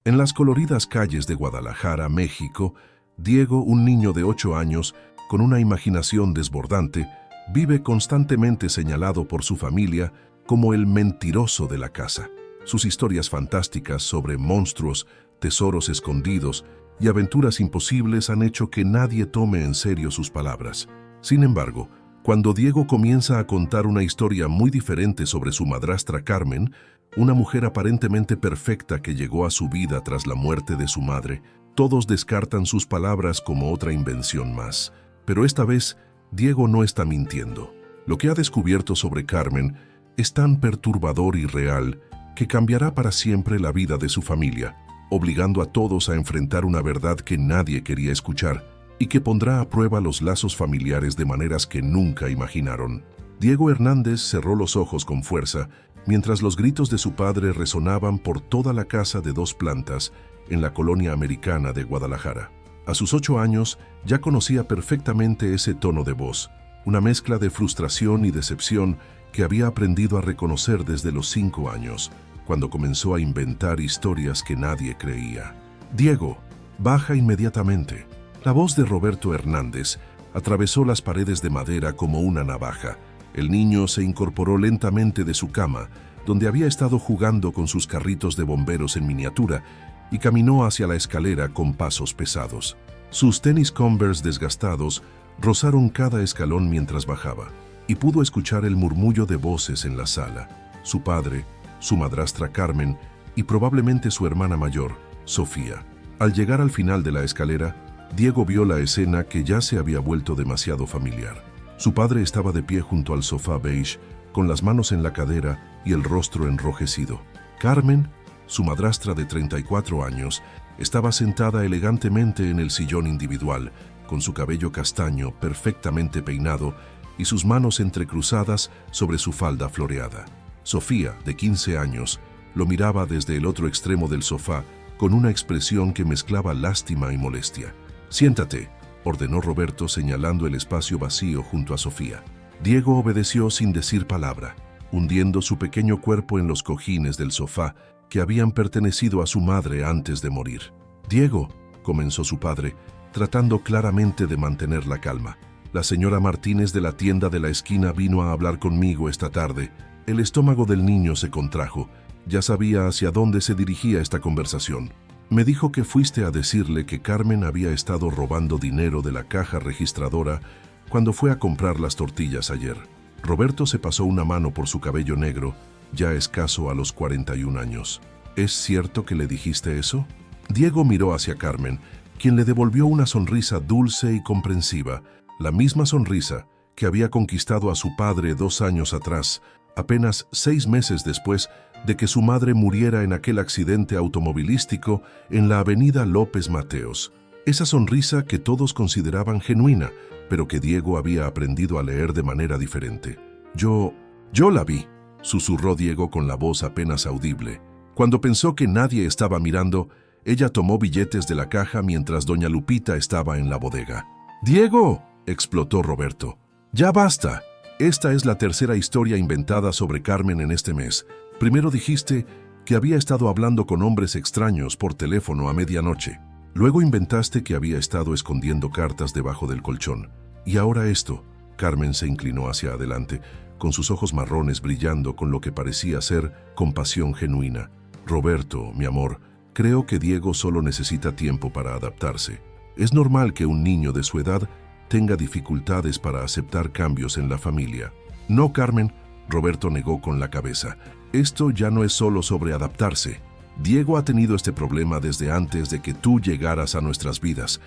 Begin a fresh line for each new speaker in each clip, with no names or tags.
En las coloridas calles de Guadalajara, México, Diego, un niño de 8 años, con una imaginación desbordante, vive constantemente señalado por su familia como el mentiroso de la casa. Sus historias fantásticas sobre monstruos, tesoros escondidos y aventuras imposibles han hecho que nadie tome en serio sus palabras. Sin embargo, cuando Diego comienza a contar una historia muy diferente sobre su madrastra Carmen, una mujer aparentemente perfecta que llegó a su vida tras la muerte de su madre, todos descartan sus palabras como otra invención más. Pero esta vez, Diego no está mintiendo. Lo que ha descubierto sobre Carmen es tan perturbador y real que cambiará para siempre la vida de su familia, obligando a todos a enfrentar una verdad que nadie quería escuchar y que pondrá a prueba los lazos familiares de maneras que nunca imaginaron. Diego Hernández cerró los ojos con fuerza mientras los gritos de su padre resonaban por toda la casa de 2 plantas en la colonia americana de Guadalajara. A sus 8 años ya conocía perfectamente ese tono de voz, una mezcla de frustración y decepción que había aprendido a reconocer desde los 5 años, cuando comenzó a inventar historias que nadie creía. Diego, baja inmediatamente. La voz de Roberto Hernández atravesó las paredes de madera como una navaja. El niño se incorporó lentamente de su cama, donde había estado jugando con sus carritos de bomberos en miniatura, y caminó hacia la escalera con pasos pesados. Sus tenis Converse desgastados rozaron cada escalón mientras bajaba, y pudo escuchar el murmullo de voces en la sala. Su padre, su madrastra Carmen y probablemente su hermana mayor, Sofía. Al llegar al final de la escalera, Diego vio la escena que ya se había vuelto demasiado familiar. Su padre estaba de pie junto al sofá beige, con las manos en la cadera y el rostro enrojecido. Carmen, su madrastra de 34 años, estaba sentada elegantemente en el sillón individual, con su cabello castaño perfectamente peinado y sus manos entrecruzadas sobre su falda floreada. Sofía, de 15 años, lo miraba desde el otro extremo del sofá con una expresión que mezclaba lástima y molestia. «Siéntate», ordenó Roberto señalando el espacio vacío junto a Sofía. Diego obedeció sin decir palabra, hundiendo su pequeño cuerpo en los cojines del sofá que habían pertenecido a su madre antes de morir. «Diego», comenzó su padre, tratando claramente de mantener la calma. «La señora Martínez de la tienda de la esquina vino a hablar conmigo esta tarde». El estómago del niño se contrajo. Ya sabía hacia dónde se dirigía esta conversación. «Me dijo que fuiste a decirle que Carmen había estado robando dinero de la caja registradora cuando fue a comprar las tortillas ayer». Roberto se pasó una mano por su cabello negro, ya escaso a los 41 años. «¿Es cierto que le dijiste eso?». Diego miró hacia Carmen, quien le devolvió una sonrisa dulce y comprensiva, la misma sonrisa que había conquistado a su padre 2 años atrás, apenas 6 meses después de que su madre muriera en aquel accidente automovilístico en la avenida López Mateos. Esa sonrisa que todos consideraban genuina, pero que Diego había aprendido a leer de manera diferente. Yo la vi», susurró Diego con la voz apenas audible. Cuando pensó que nadie estaba mirando, ella tomó billetes de la caja mientras doña Lupita estaba en la bodega. «¡Diego!», explotó Roberto. «¡Ya basta! Esta es la tercera historia inventada sobre Carmen en este mes. Primero dijiste que había estado hablando con hombres extraños por teléfono a medianoche. Luego inventaste que había estado escondiendo cartas debajo del colchón. Y ahora esto». Carmen se inclinó hacia adelante, con sus ojos marrones brillando con lo que parecía ser compasión genuina. «Roberto, mi amor, creo que Diego solo necesita tiempo para adaptarse. Es normal que un niño de su edad tenga dificultades para aceptar cambios en la familia». «No, Carmen», Roberto negó con la cabeza. «Esto ya no es solo sobre adaptarse. Diego ha tenido este problema desde antes de que tú llegaras a nuestras vidas.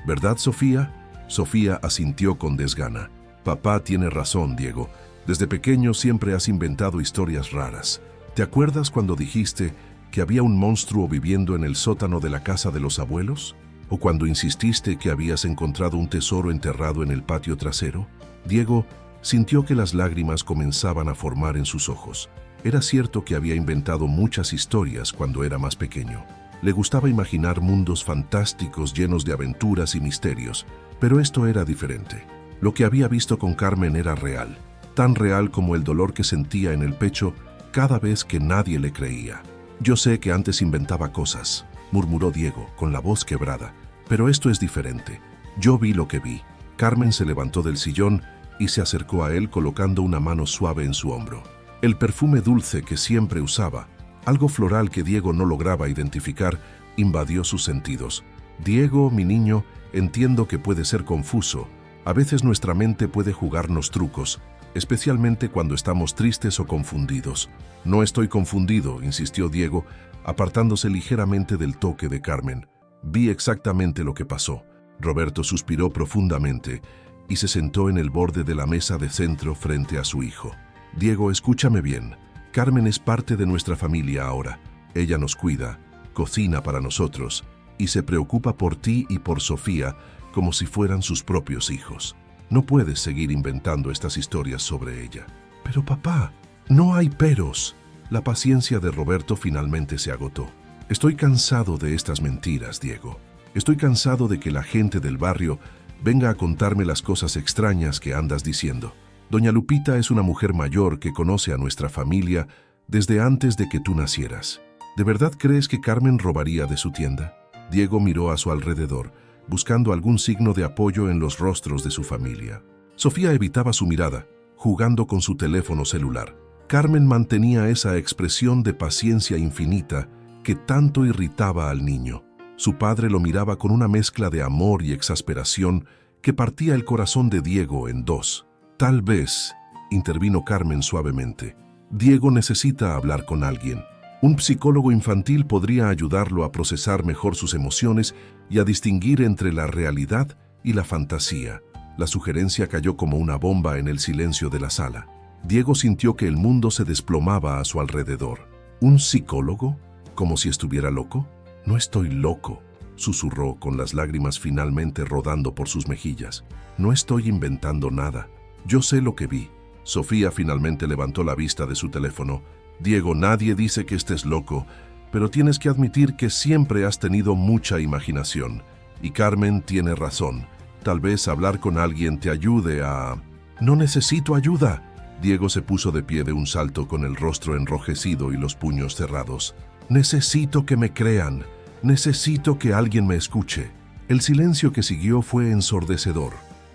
¿Verdad, Sofía?». Sofía asintió con desgana. «Papá tiene razón, Diego. Desde pequeño siempre has inventado historias raras. ¿Te acuerdas cuando dijiste que había un monstruo viviendo en el sótano de la casa de los abuelos? ¿O cuando insististe que habías encontrado un tesoro enterrado en el patio trasero?». Diego sintió que las lágrimas comenzaban a formar en sus ojos. Era cierto que había inventado muchas historias cuando era más pequeño. Le gustaba imaginar mundos fantásticos llenos de aventuras y misterios, pero esto era diferente. Lo que había visto con Carmen era real, tan real como el dolor que sentía en el pecho cada vez que nadie le creía. «Yo sé que antes inventaba cosas», murmuró Diego, con la voz quebrada. Pero esto es diferente. Yo vi lo que vi. Carmen se levantó del sillón y se acercó a él colocando una mano suave en su hombro. El perfume dulce que siempre usaba, algo floral que Diego no lograba identificar, invadió sus sentidos. Diego, mi niño, entiendo que puede ser confuso. A veces nuestra mente puede jugarnos trucos, especialmente cuando estamos tristes o confundidos. No estoy confundido, insistió Diego, apartándose ligeramente del toque de Carmen. Vi exactamente lo que pasó. Roberto suspiró profundamente y se sentó en el borde de la mesa de centro frente a su hijo. Diego, escúchame bien. Carmen es parte de nuestra familia ahora. Ella nos cuida, cocina para nosotros y se preocupa por ti y por Sofía como si fueran sus propios hijos. No puedes seguir inventando estas historias sobre ella. Pero papá, no hay peros. La paciencia de Roberto finalmente se agotó. Estoy cansado de estas mentiras, Diego. Estoy cansado de que la gente del barrio venga a contarme las cosas extrañas que andas diciendo. Doña Lupita es una mujer mayor que conoce a nuestra familia desde antes de que tú nacieras. ¿De verdad crees que Carmen robaría de su tienda? Diego miró a su alrededor, buscando algún signo de apoyo en los rostros de su familia. Sofía evitaba su mirada, jugando con su teléfono celular. Carmen mantenía esa expresión de paciencia infinita que tanto irritaba al niño. Su padre lo miraba con una mezcla de amor y exasperación que partía el corazón de Diego en dos. Tal vez, intervino Carmen suavemente, Diego necesita hablar con alguien. Un psicólogo infantil podría ayudarlo a procesar mejor sus emociones y a distinguir entre la realidad y la fantasía. La sugerencia cayó como una bomba en el silencio de la sala. Diego sintió que el mundo se desplomaba a su alrededor. ¿Un psicólogo? ¿Como si estuviera loco? No estoy loco, susurró con las lágrimas finalmente rodando por sus mejillas. No estoy inventando nada. Yo sé lo que vi. Sofía finalmente levantó la vista de su teléfono. Diego, nadie dice que estés loco, pero tienes que admitir que siempre has tenido mucha imaginación. Y Carmen tiene razón. Tal vez hablar con alguien te ayude a... No necesito ayuda. Diego se puso de pie de un salto con el rostro enrojecido y los puños cerrados. Necesito que me crean. Necesito que alguien me escuche. El silencio que siguió fue ensordecedor.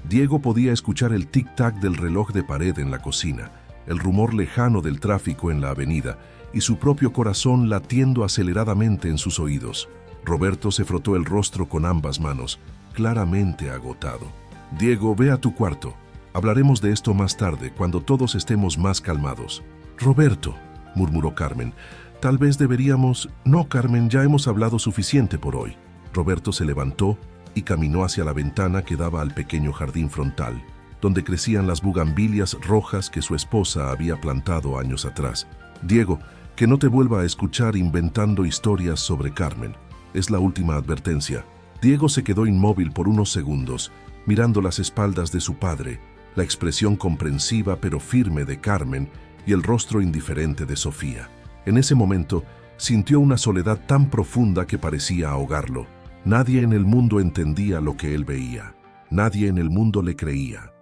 Diego podía escuchar el tic-tac del reloj de pared en la cocina, el rumor lejano del tráfico en la avenida y su propio corazón latiendo aceleradamente en sus oídos. Roberto se frotó el rostro con ambas manos, claramente agotado. Diego, ve a tu cuarto. Hablaremos de esto más tarde, cuando todos estemos más calmados. Roberto, murmuró Carmen, tal vez deberíamos... No, Carmen, ya hemos hablado suficiente por hoy. Roberto se levantó y caminó hacia la ventana que daba al pequeño jardín frontal, donde crecían las bugambilias rojas que su esposa había plantado años atrás. Diego, que no te vuelva a escuchar inventando historias sobre Carmen. Es la última advertencia. Diego se quedó inmóvil por unos segundos, mirando las espaldas de su padre, la expresión comprensiva pero firme de Carmen y el rostro indiferente de Sofía. En ese momento, sintió una soledad tan profunda que parecía ahogarlo. Nadie en el mundo entendía lo que él veía. Nadie en el mundo le creía.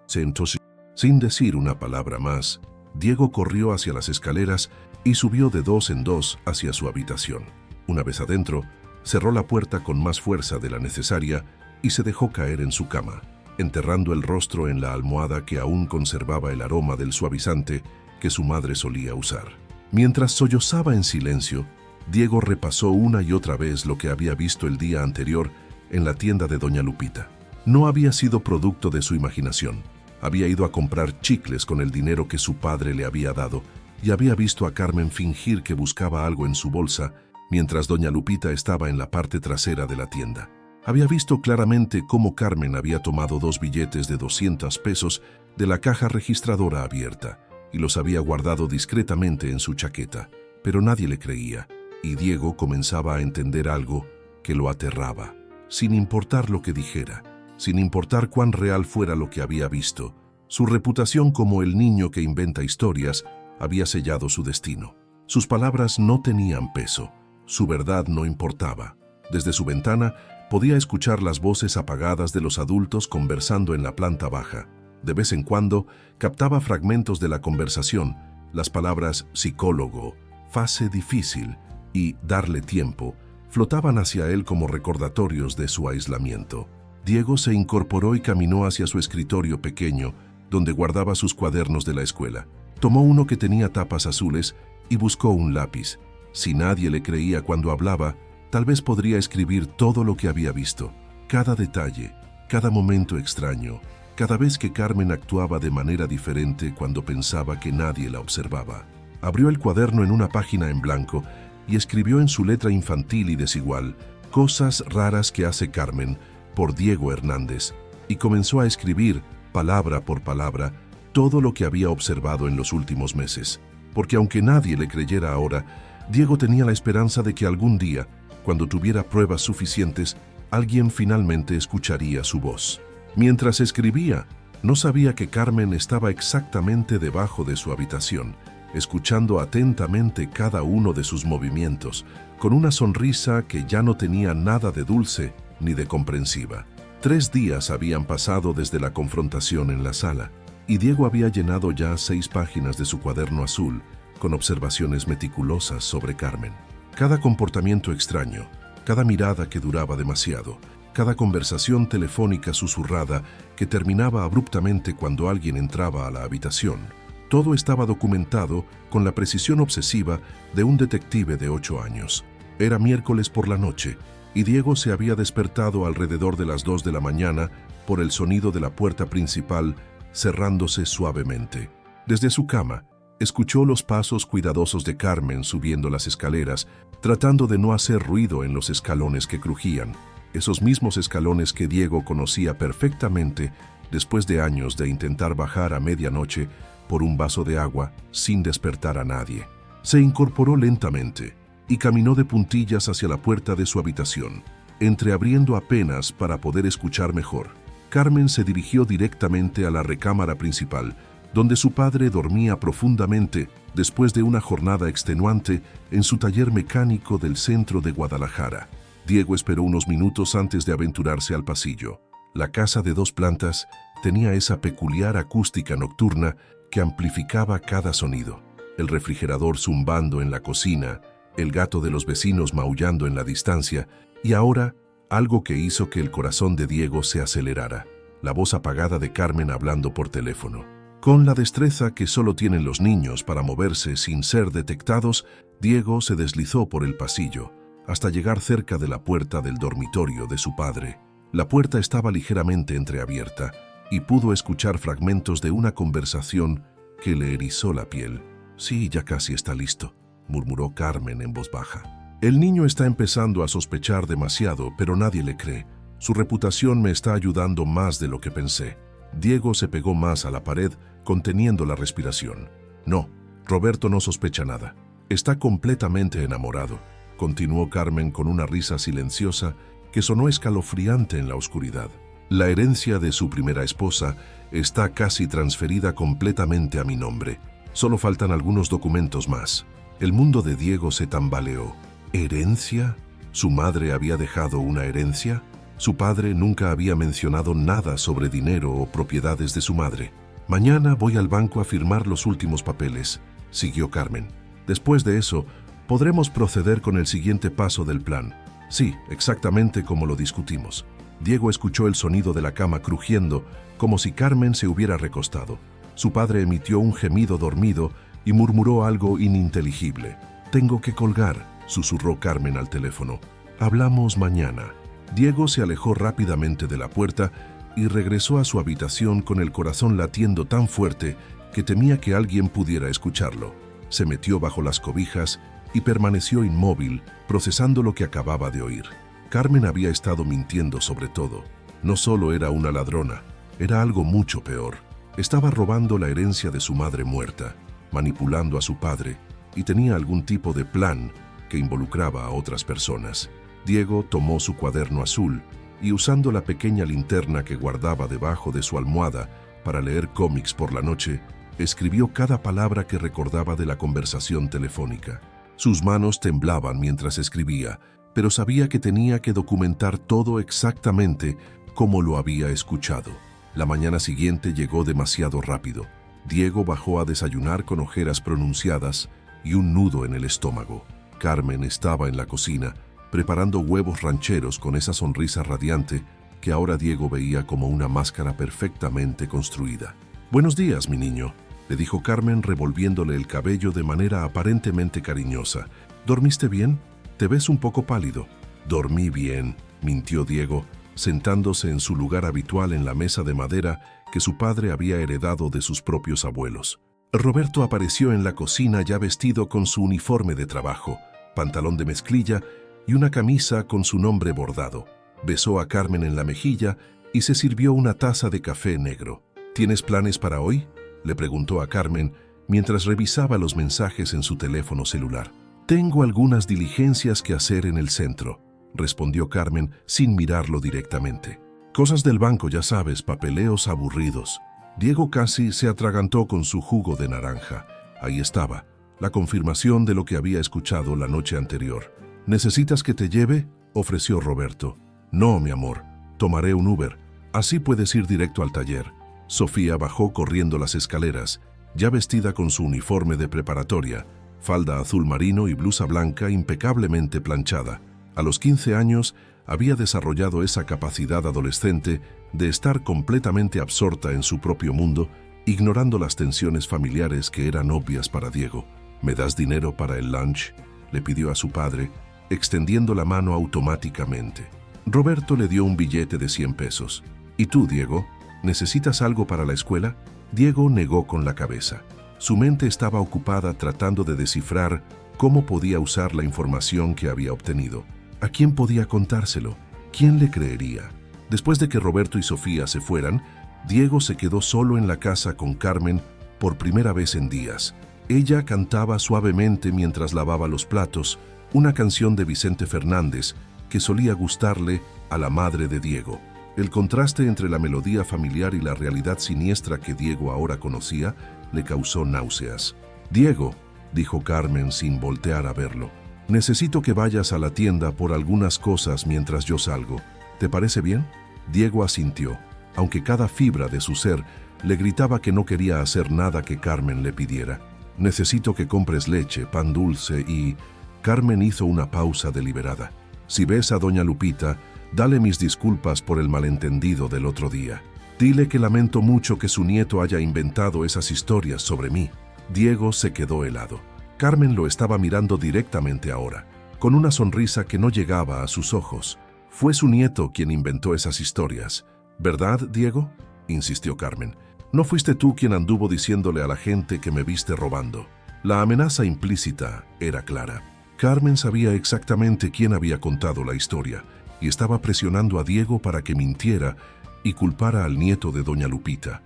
Sin decir una palabra más, Diego corrió hacia las escaleras y subió de dos en dos hacia su habitación. Una vez adentro, cerró la puerta con más fuerza de la necesaria y se dejó caer en su cama, enterrando el rostro en la almohada que aún conservaba el aroma del suavizante que su madre solía usar. Mientras sollozaba en silencio, Diego repasó una y otra vez lo que había visto el día anterior en la tienda de Doña Lupita. No había sido producto de su imaginación. Había ido a comprar chicles con el dinero que su padre le había dado y había visto a Carmen fingir que buscaba algo en su bolsa mientras Doña Lupita estaba en la parte trasera de la tienda. Había visto claramente cómo Carmen había tomado 2 billetes de 200 pesos de la caja registradora abierta y los había guardado discretamente en su chaqueta, pero nadie le creía. Y Diego comenzaba a entender algo que lo aterraba. Sin importar lo que dijera, sin importar cuán real fuera lo que había visto, su reputación como el niño que inventa historias había sellado su destino. Sus palabras no tenían peso, su verdad no importaba. Desde su ventana podía escuchar las voces apagadas de los adultos conversando en la planta baja. De vez en cuando captaba fragmentos de la conversación, las palabras psicólogo, fase difícil y darle tiempo, flotaban hacia él como recordatorios de su aislamiento. Diego se incorporó y caminó hacia su escritorio pequeño, donde guardaba sus cuadernos de la escuela. Tomó uno que tenía tapas azules y buscó un lápiz. Si nadie le creía cuando hablaba, tal vez podría escribir todo lo que había visto. Cada detalle, cada momento extraño, cada vez que Carmen actuaba de manera diferente cuando pensaba que nadie la observaba. Abrió el cuaderno en una página en blanco y escribió en su letra infantil y desigual, "Cosas raras que hace Carmen", por Diego Hernández, y comenzó a escribir, palabra por palabra, todo lo que había observado en los últimos meses. Porque aunque nadie le creyera ahora, Diego tenía la esperanza de que algún día, cuando tuviera pruebas suficientes, alguien finalmente escucharía su voz. Mientras escribía, no sabía que Carmen estaba exactamente debajo de su habitación, escuchando atentamente cada uno de sus movimientos, con una sonrisa que ya no tenía nada de dulce ni de comprensiva. 3 días habían pasado desde la confrontación en la sala, y Diego había llenado ya 6 páginas de su cuaderno azul, con observaciones meticulosas sobre Carmen. Cada comportamiento extraño, cada mirada que duraba demasiado, cada conversación telefónica susurrada que terminaba abruptamente cuando alguien entraba a la habitación. Todo estaba documentado con la precisión obsesiva de un detective de 8 años. Era miércoles por la noche, y Diego se había despertado alrededor de las 2 de la mañana por el sonido de la puerta principal cerrándose suavemente. Desde su cama, escuchó los pasos cuidadosos de Carmen subiendo las escaleras, tratando de no hacer ruido en los escalones que crujían, esos mismos escalones que Diego conocía perfectamente después de años de intentar bajar a medianoche por un vaso de agua sin despertar a nadie. Se incorporó lentamente y caminó de puntillas hacia la puerta de su habitación, entreabriendo apenas para poder escuchar mejor. Carmen se dirigió directamente a la recámara principal, donde su padre dormía profundamente después de una jornada extenuante en su taller mecánico del centro de Guadalajara. Diego esperó unos minutos antes de aventurarse al pasillo. La casa de 2 plantas tenía esa peculiar acústica nocturna que amplificaba cada sonido. El refrigerador zumbando en la cocina, el gato de los vecinos maullando en la distancia, y ahora algo que hizo que el corazón de Diego se acelerara: la voz apagada de Carmen hablando por teléfono. Con la destreza que solo tienen los niños para moverse sin ser detectados, Diego se deslizó por el pasillo, hasta llegar cerca de la puerta del dormitorio de su padre. La puerta estaba ligeramente entreabierta, y pudo escuchar fragmentos de una conversación que le erizó la piel. «Sí, ya casi está listo», murmuró Carmen en voz baja. «El niño está empezando a sospechar demasiado, pero nadie le cree. Su reputación me está ayudando más de lo que pensé». Diego se pegó más a la pared, conteniendo la respiración. «No, Roberto no sospecha nada. Está completamente enamorado», continuó Carmen con una risa silenciosa que sonó escalofriante en la oscuridad. «La herencia de su primera esposa está casi transferida completamente a mi nombre. Solo faltan algunos documentos más». El mundo de Diego se tambaleó. ¿Herencia? ¿Su madre había dejado una herencia? Su padre nunca había mencionado nada sobre dinero o propiedades de su madre. «Mañana voy al banco a firmar los últimos papeles», siguió Carmen. «Después de eso, podremos proceder con el siguiente paso del plan». «Sí, exactamente como lo discutimos». Diego escuchó el sonido de la cama crujiendo, como si Carmen se hubiera recostado. Su padre emitió un gemido dormido y murmuró algo ininteligible. «Tengo que colgar», susurró Carmen al teléfono. «Hablamos mañana». Diego se alejó rápidamente de la puerta y regresó a su habitación con el corazón latiendo tan fuerte que temía que alguien pudiera escucharlo. Se metió bajo las cobijas y permaneció inmóvil, procesando lo que acababa de oír. Carmen había estado mintiendo sobre todo. No solo era una ladrona, era algo mucho peor. Estaba robando la herencia de su madre muerta, manipulando a su padre, y tenía algún tipo de plan que involucraba a otras personas. Diego tomó su cuaderno azul y, usando la pequeña linterna que guardaba debajo de su almohada para leer cómics por la noche, escribió cada palabra que recordaba de la conversación telefónica. Sus manos temblaban mientras escribía, pero sabía que tenía que documentar todo exactamente como lo había escuchado. La mañana siguiente llegó demasiado rápido. Diego bajó a desayunar con ojeras pronunciadas y un nudo en el estómago. Carmen estaba en la cocina, preparando huevos rancheros con esa sonrisa radiante que ahora Diego veía como una máscara perfectamente construida. «Buenos días, mi niño», le dijo Carmen revolviéndole el cabello de manera aparentemente cariñosa. «¿Dormiste bien? Te ves un poco pálido». «Dormí bien», mintió Diego, sentándose en su lugar habitual en la mesa de madera que su padre había heredado de sus propios abuelos. Roberto apareció en la cocina ya vestido con su uniforme de trabajo, pantalón de mezclilla y una camisa con su nombre bordado. Besó a Carmen en la mejilla y se sirvió una taza de café negro. «¿Tienes planes para hoy?», le preguntó a Carmen mientras revisaba los mensajes en su teléfono celular. «Tengo algunas diligencias que hacer en el centro», respondió Carmen sin mirarlo directamente. «Cosas del banco, ya sabes, papeleos aburridos». Diego casi se atragantó con su jugo de naranja. Ahí estaba, la confirmación de lo que había escuchado la noche anterior. «¿Necesitas que te lleve?», ofreció Roberto. «No, mi amor, tomaré un Uber. Así puedes ir directo al taller». Sofía bajó corriendo las escaleras, ya vestida con su uniforme de preparatoria, falda azul marino y blusa blanca impecablemente planchada. A los 15 años había desarrollado esa capacidad adolescente de estar completamente absorta en su propio mundo, ignorando las tensiones familiares que eran obvias para Diego. «¿Me das dinero para el lunch?», le pidió a su padre, extendiendo la mano automáticamente. Roberto le dio un billete de 100 pesos. «¿Y tú, Diego? ¿Necesitas algo para la escuela?». Diego negó con la cabeza. Su mente estaba ocupada tratando de descifrar cómo podía usar la información que había obtenido. ¿A quién podía contárselo? ¿Quién le creería? Después de que Roberto y Sofía se fueran, Diego se quedó solo en la casa con Carmen por primera vez en días. Ella cantaba suavemente mientras lavaba los platos, una canción de Vicente Fernández que solía gustarle a la madre de Diego. El contraste entre la melodía familiar y la realidad siniestra que Diego ahora conocía le causó náuseas. «Diego», dijo Carmen sin voltear a verlo, «necesito que vayas a la tienda por algunas cosas mientras yo salgo. ¿Te parece bien?». Diego asintió, aunque cada fibra de su ser le gritaba que no quería hacer nada que Carmen le pidiera. «Necesito que compres leche, pan dulce y...». Carmen hizo una pausa deliberada. «Si ves a doña Lupita, dale mis disculpas por el malentendido del otro día. Dile que lamento mucho que su nieto haya inventado esas historias sobre mí». Diego se quedó helado. Carmen lo estaba mirando directamente ahora, con una sonrisa que no llegaba a sus ojos. «Fue su nieto quien inventó esas historias, ¿verdad, Diego?», insistió Carmen. «No fuiste tú quien anduvo diciéndole a la gente que me viste robando». La amenaza implícita era clara. Carmen sabía exactamente quién había contado la historia y estaba presionando a Diego para que mintiera y culpara al nieto de doña Lupita.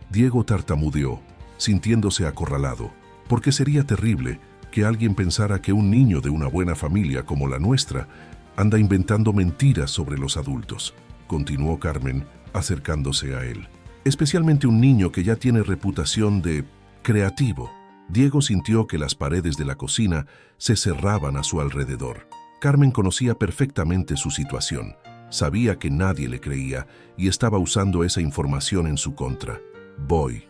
Diego tartamudeó, sintiéndose acorralado, porque sería terrible que alguien pensara que un niño de una buena familia como la nuestra anda inventando mentiras sobre los adultos, continuó Carmen, acercándose a él. Especialmente un niño que ya tiene reputación de creativo. Diego sintió que las paredes de la cocina se cerraban a su alrededor. Carmen conocía perfectamente su situación. Sabía que nadie le creía y estaba usando esa información en su contra. Voy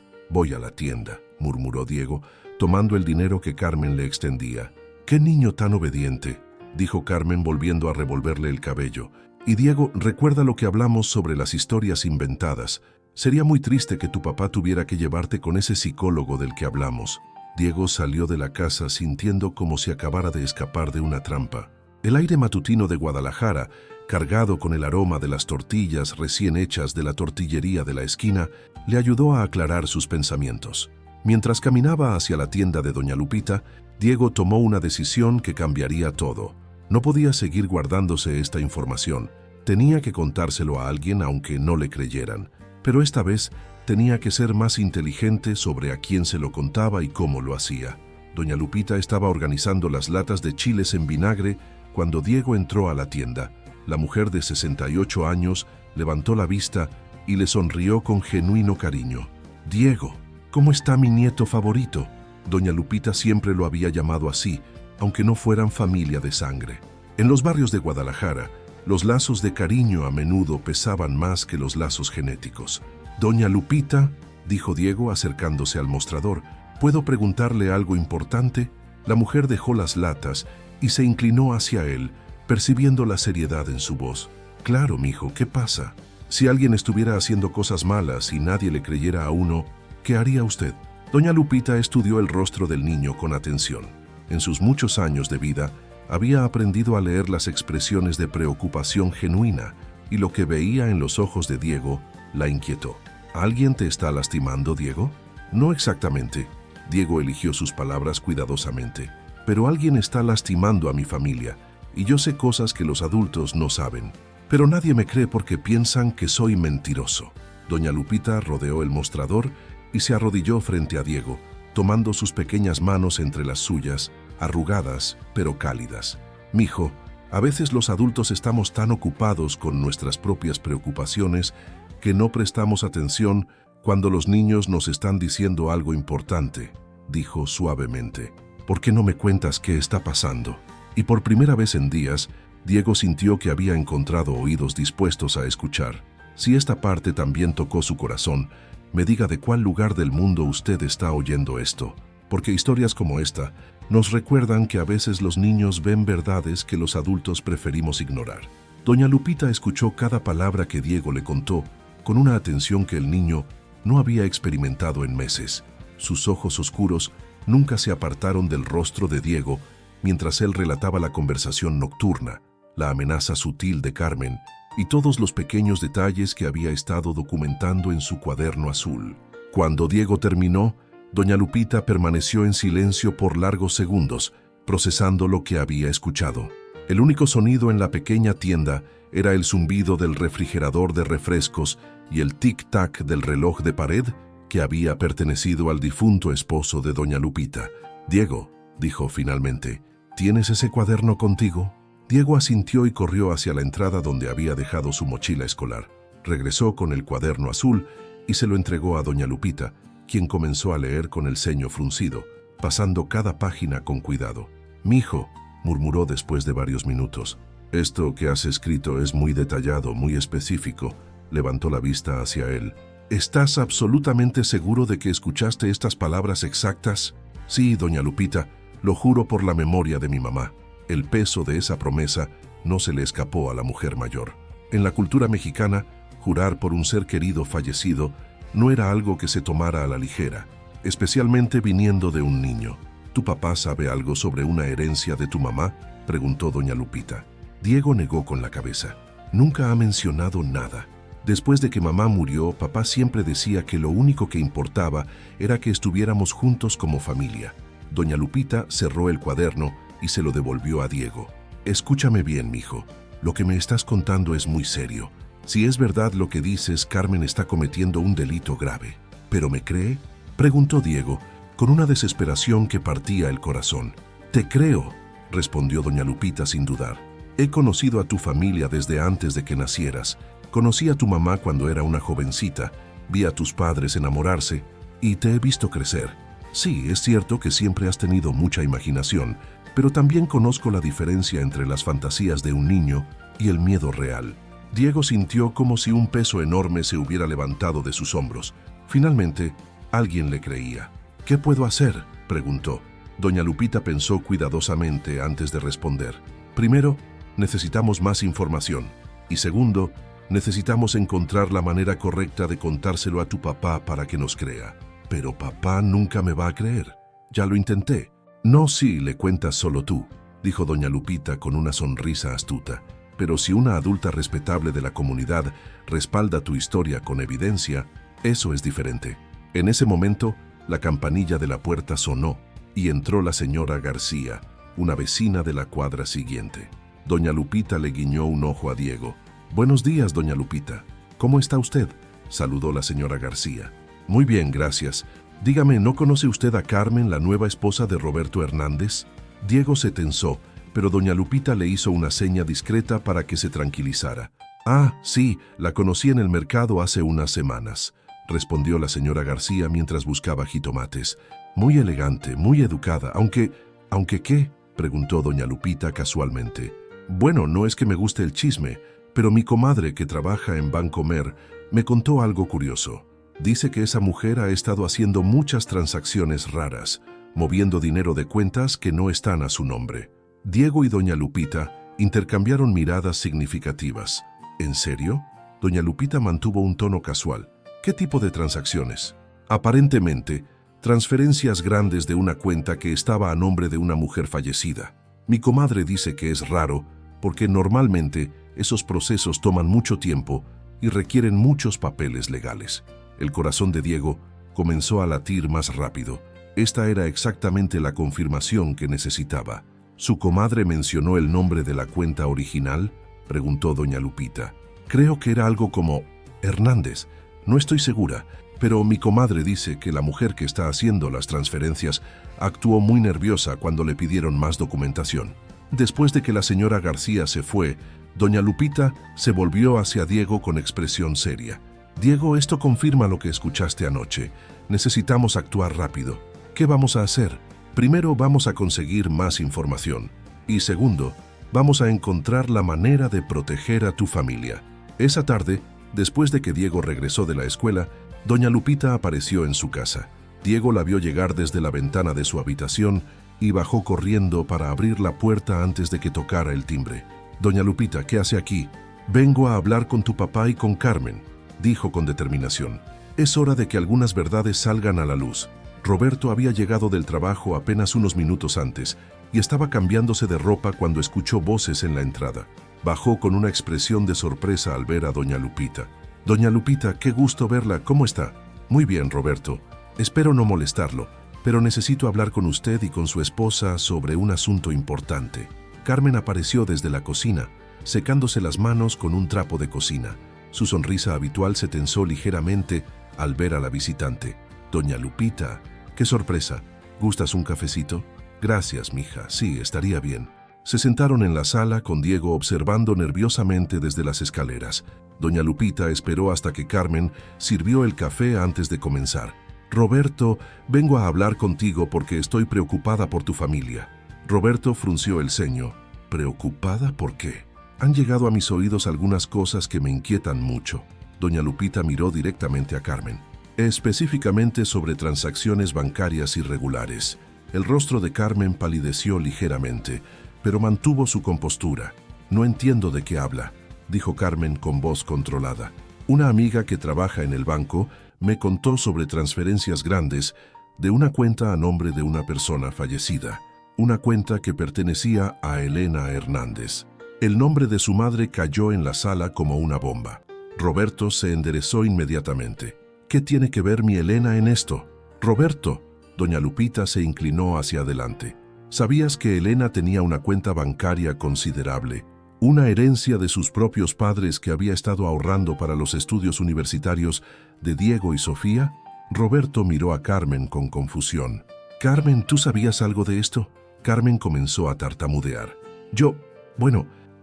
a la tienda», murmuró Diego, tomando el dinero que Carmen le extendía. «Qué niño tan obediente», dijo Carmen volviendo a revolverle el cabello. «Y Diego, recuerda lo que hablamos sobre las historias inventadas. Sería muy triste que tu papá tuviera que llevarte con ese psicólogo del que hablamos». Diego salió de la casa sintiendo como si acabara de escapar de una trampa. El aire matutino de Guadalajara, cargado con el aroma de las tortillas recién hechas de la tortillería de la esquina, le ayudó a aclarar sus pensamientos. Mientras caminaba hacia la tienda de doña Lupita, Diego tomó una decisión que cambiaría todo. No podía seguir guardándose esta información. Tenía que contárselo a alguien aunque no le creyeran. Pero esta vez tenía que ser más inteligente sobre a quién se lo contaba y cómo lo hacía. Doña Lupita estaba organizando las latas de chiles en vinagre cuando Diego entró a la tienda. La mujer de 68 años levantó la vista y le sonrió con genuino cariño. «Diego, ¿cómo está mi nieto favorito?». Doña Lupita siempre lo había llamado así, aunque no fueran familia de sangre. En los barrios de Guadalajara, los lazos de cariño a menudo pesaban más que los lazos genéticos. «Doña Lupita», dijo Diego acercándose al mostrador, «¿puedo preguntarle algo importante?». La mujer dejó las latas y se inclinó hacia él, percibiendo la seriedad en su voz. Claro, mijo, ¿qué pasa? Si alguien estuviera haciendo cosas malas y nadie le creyera a uno, ¿qué haría usted? Doña Lupita estudió el rostro del niño con atención. En sus muchos años de vida, había aprendido a leer las expresiones de preocupación genuina, y lo que veía en los ojos de Diego la inquietó. ¿Alguien te está lastimando, Diego? No exactamente. Diego eligió sus palabras cuidadosamente. Pero alguien está lastimando a mi familia, y yo sé cosas que los adultos no saben. Pero nadie me cree porque piensan que soy mentiroso. Doña Lupita rodeó el mostrador y se arrodilló frente a Diego, tomando sus pequeñas manos entre las suyas, arrugadas pero cálidas. Mijo, a veces los adultos estamos tan ocupados con nuestras propias preocupaciones que no prestamos atención cuando los niños nos están diciendo algo importante, dijo suavemente. ¿Por qué no me cuentas qué está pasando? Y por primera vez en días, Diego sintió que había encontrado oídos dispuestos a escuchar. Si esta parte también tocó su corazón, me diga de cuál lugar del mundo usted está oyendo esto, porque historias como esta nos recuerdan que a veces los niños ven verdades que los adultos preferimos ignorar. Doña Lupita escuchó cada palabra que Diego le contó con una atención que el niño no había experimentado en meses. Sus ojos oscuros nunca se apartaron del rostro de Diego mientras él relataba la conversación nocturna, la amenaza sutil de Carmen y todos los pequeños detalles que había estado documentando en su cuaderno azul. Cuando Diego terminó, doña Lupita permaneció en silencio por largos segundos, procesando lo que había escuchado. El único sonido en la pequeña tienda era el zumbido del refrigerador de refrescos y el tic-tac del reloj de pared que había pertenecido al difunto esposo de doña Lupita. «Diego», dijo finalmente, «¿tienes ese cuaderno contigo?» Diego asintió y corrió hacia la entrada donde había dejado su mochila escolar. Regresó con el cuaderno azul y se lo entregó a doña Lupita, quien comenzó a leer con el ceño fruncido, pasando cada página con cuidado. «Mijo», murmuró después de varios minutos, «esto que has escrito es muy detallado, muy específico». Levantó la vista hacia él. «¿Estás absolutamente seguro de que escuchaste estas palabras exactas?» «Sí, doña Lupita, lo juro por la memoria de mi mamá». El peso de esa promesa no se le escapó a la mujer mayor. En la cultura mexicana, jurar por un ser querido fallecido no era algo que se tomara a la ligera, especialmente viniendo de un niño. ¿Tu papá sabe algo sobre una herencia de tu mamá?, preguntó doña Lupita. Diego negó con la cabeza. Nunca ha mencionado nada. Después de que mamá murió, papá siempre decía que lo único que importaba era que estuviéramos juntos como familia. Doña Lupita cerró el cuaderno y se lo devolvió a Diego. «Escúchame bien, mijo. Lo que me estás contando es muy serio. Si es verdad lo que dices, Carmen está cometiendo un delito grave. ¿Pero me cree?», preguntó Diego, con una desesperación que partía el corazón. «Te creo», respondió doña Lupita sin dudar. «He conocido a tu familia desde antes de que nacieras. Conocí a tu mamá cuando era una jovencita, vi a tus padres enamorarse y te he visto crecer. Sí, es cierto que siempre has tenido mucha imaginación, pero también conozco la diferencia entre las fantasías de un niño y el miedo real». Diego sintió como si un peso enorme se hubiera levantado de sus hombros. Finalmente, alguien le creía. «¿Qué puedo hacer?», preguntó. Doña Lupita pensó cuidadosamente antes de responder. «Primero, necesitamos más información. Y segundo, necesitamos encontrar la manera correcta de contárselo a tu papá para que nos crea». «Pero papá nunca me va a creer. Ya lo intenté». «No, sí, le cuentas solo tú», dijo doña Lupita con una sonrisa astuta. «Pero si una adulta respetable de la comunidad respalda tu historia con evidencia, eso es diferente». En ese momento, la campanilla de la puerta sonó y entró la señora García, una vecina de la cuadra siguiente. Doña Lupita le guiñó un ojo a Diego. «Buenos días, doña Lupita. ¿Cómo está usted?», saludó la señora García. «Muy bien, gracias. Dígame, ¿no conoce usted a Carmen, la nueva esposa de Roberto Hernández?». Diego se tensó, pero doña Lupita le hizo una seña discreta para que se tranquilizara. «Ah, sí, la conocí en el mercado hace unas semanas», respondió la señora García mientras buscaba jitomates. «Muy elegante, muy educada, ¿Aunque qué?», preguntó doña Lupita casualmente. «Bueno, no es que me guste el chisme, pero mi comadre, que trabaja en Bancomer, me contó algo curioso. Dice que esa mujer ha estado haciendo muchas transacciones raras, moviendo dinero de cuentas que no están a su nombre». Diego y doña Lupita Intercambiaron miradas significativas. ¿En serio? Doña Lupita mantuvo un tono casual. ¿Qué tipo de transacciones? Aparentemente, transferencias grandes de una cuenta que estaba a nombre de una mujer fallecida. Mi comadre dice que es raro porque normalmente esos procesos toman mucho tiempo y requieren muchos papeles legales. El corazón de Diego comenzó a latir más rápido. Esta era exactamente la confirmación que necesitaba. ¿Su comadre mencionó el nombre de la cuenta original?, preguntó doña Lupita. Creo que era algo como Hernández. No estoy segura, pero mi comadre dice que la mujer que está haciendo las transferencias actuó muy nerviosa cuando le pidieron más documentación. Después de que la señora García se fue, doña Lupita se volvió hacia Diego con expresión seria. Diego, esto confirma lo que escuchaste anoche. Necesitamos actuar rápido. ¿Qué vamos a hacer? Primero, vamos a conseguir más información. Y segundo, vamos a encontrar la manera de proteger a tu familia. Esa tarde, después de que Diego regresó de la escuela, doña Lupita apareció en su casa. Diego la vio llegar desde la ventana de su habitación y bajó corriendo para abrir la puerta antes de que tocara el timbre. Doña Lupita, ¿qué hace aquí? Vengo a hablar con tu papá y con Carmen, dijo con determinación. Es hora de que algunas verdades salgan a la luz. Roberto había llegado del trabajo apenas unos minutos antes y estaba cambiándose de ropa cuando escuchó voces en la entrada. Bajó con una expresión de sorpresa al ver a doña Lupita. Doña Lupita, qué gusto verla. ¿Cómo está? Muy bien, Roberto. Espero no molestarlo, pero necesito hablar con usted y con su esposa sobre un asunto importante. Carmen apareció desde la cocina, secándose las manos con un trapo de cocina. Su sonrisa habitual se tensó ligeramente al ver a la visitante. Doña Lupita, qué sorpresa. ¿Gustas un cafecito? Gracias, mija. Sí, estaría bien. Se sentaron en la sala con Diego observando nerviosamente desde las escaleras. Doña Lupita esperó hasta que Carmen sirvió el café antes de comenzar. Roberto, vengo a hablar contigo porque estoy preocupada por tu familia. Roberto frunció el ceño. ¿Preocupada por qué? Han llegado a mis oídos algunas cosas que me inquietan mucho. Doña Lupita miró directamente a Carmen. Específicamente sobre transacciones bancarias irregulares. El rostro de Carmen palideció ligeramente, pero mantuvo su compostura. No entiendo de qué habla, dijo Carmen con voz controlada. Una amiga que trabaja en el banco me contó sobre transferencias grandes de una cuenta a nombre de una persona fallecida. Una cuenta que pertenecía a Elena Hernández. El nombre de su madre cayó en la sala como una bomba. Roberto se enderezó inmediatamente. ¿Qué tiene que ver mi Elena en esto? Roberto, doña Lupita se inclinó hacia adelante. ¿Sabías que Elena tenía una cuenta bancaria considerable? Una herencia de sus propios padres que había estado ahorrando para los estudios universitarios de Diego y Sofía. Roberto miró a Carmen con confusión. Carmen, ¿tú sabías algo de esto? Carmen comenzó a tartamudear.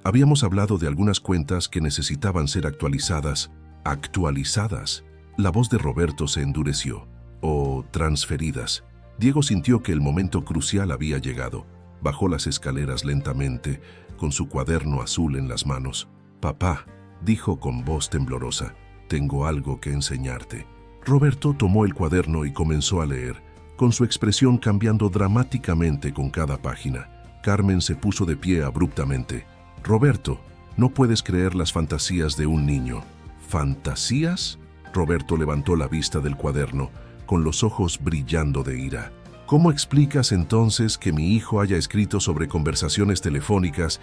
Habíamos hablado de algunas cuentas que necesitaban ser actualizadas. ¿Actualizadas? La voz de Roberto se endureció. ¿O transferidas? Diego sintió que el momento crucial había llegado. Bajó las escaleras lentamente, con su cuaderno azul en las manos. Papá, dijo con voz temblorosa, tengo algo que enseñarte. Roberto tomó el cuaderno y comenzó a leer, con su expresión cambiando dramáticamente con cada página. Carmen se puso de pie abruptamente. Roberto, no puedes creer las fantasías de un niño. ¿Fantasías? Roberto levantó la vista del cuaderno, con los ojos brillando de ira. ¿Cómo explicas entonces que mi hijo haya escrito sobre conversaciones telefónicas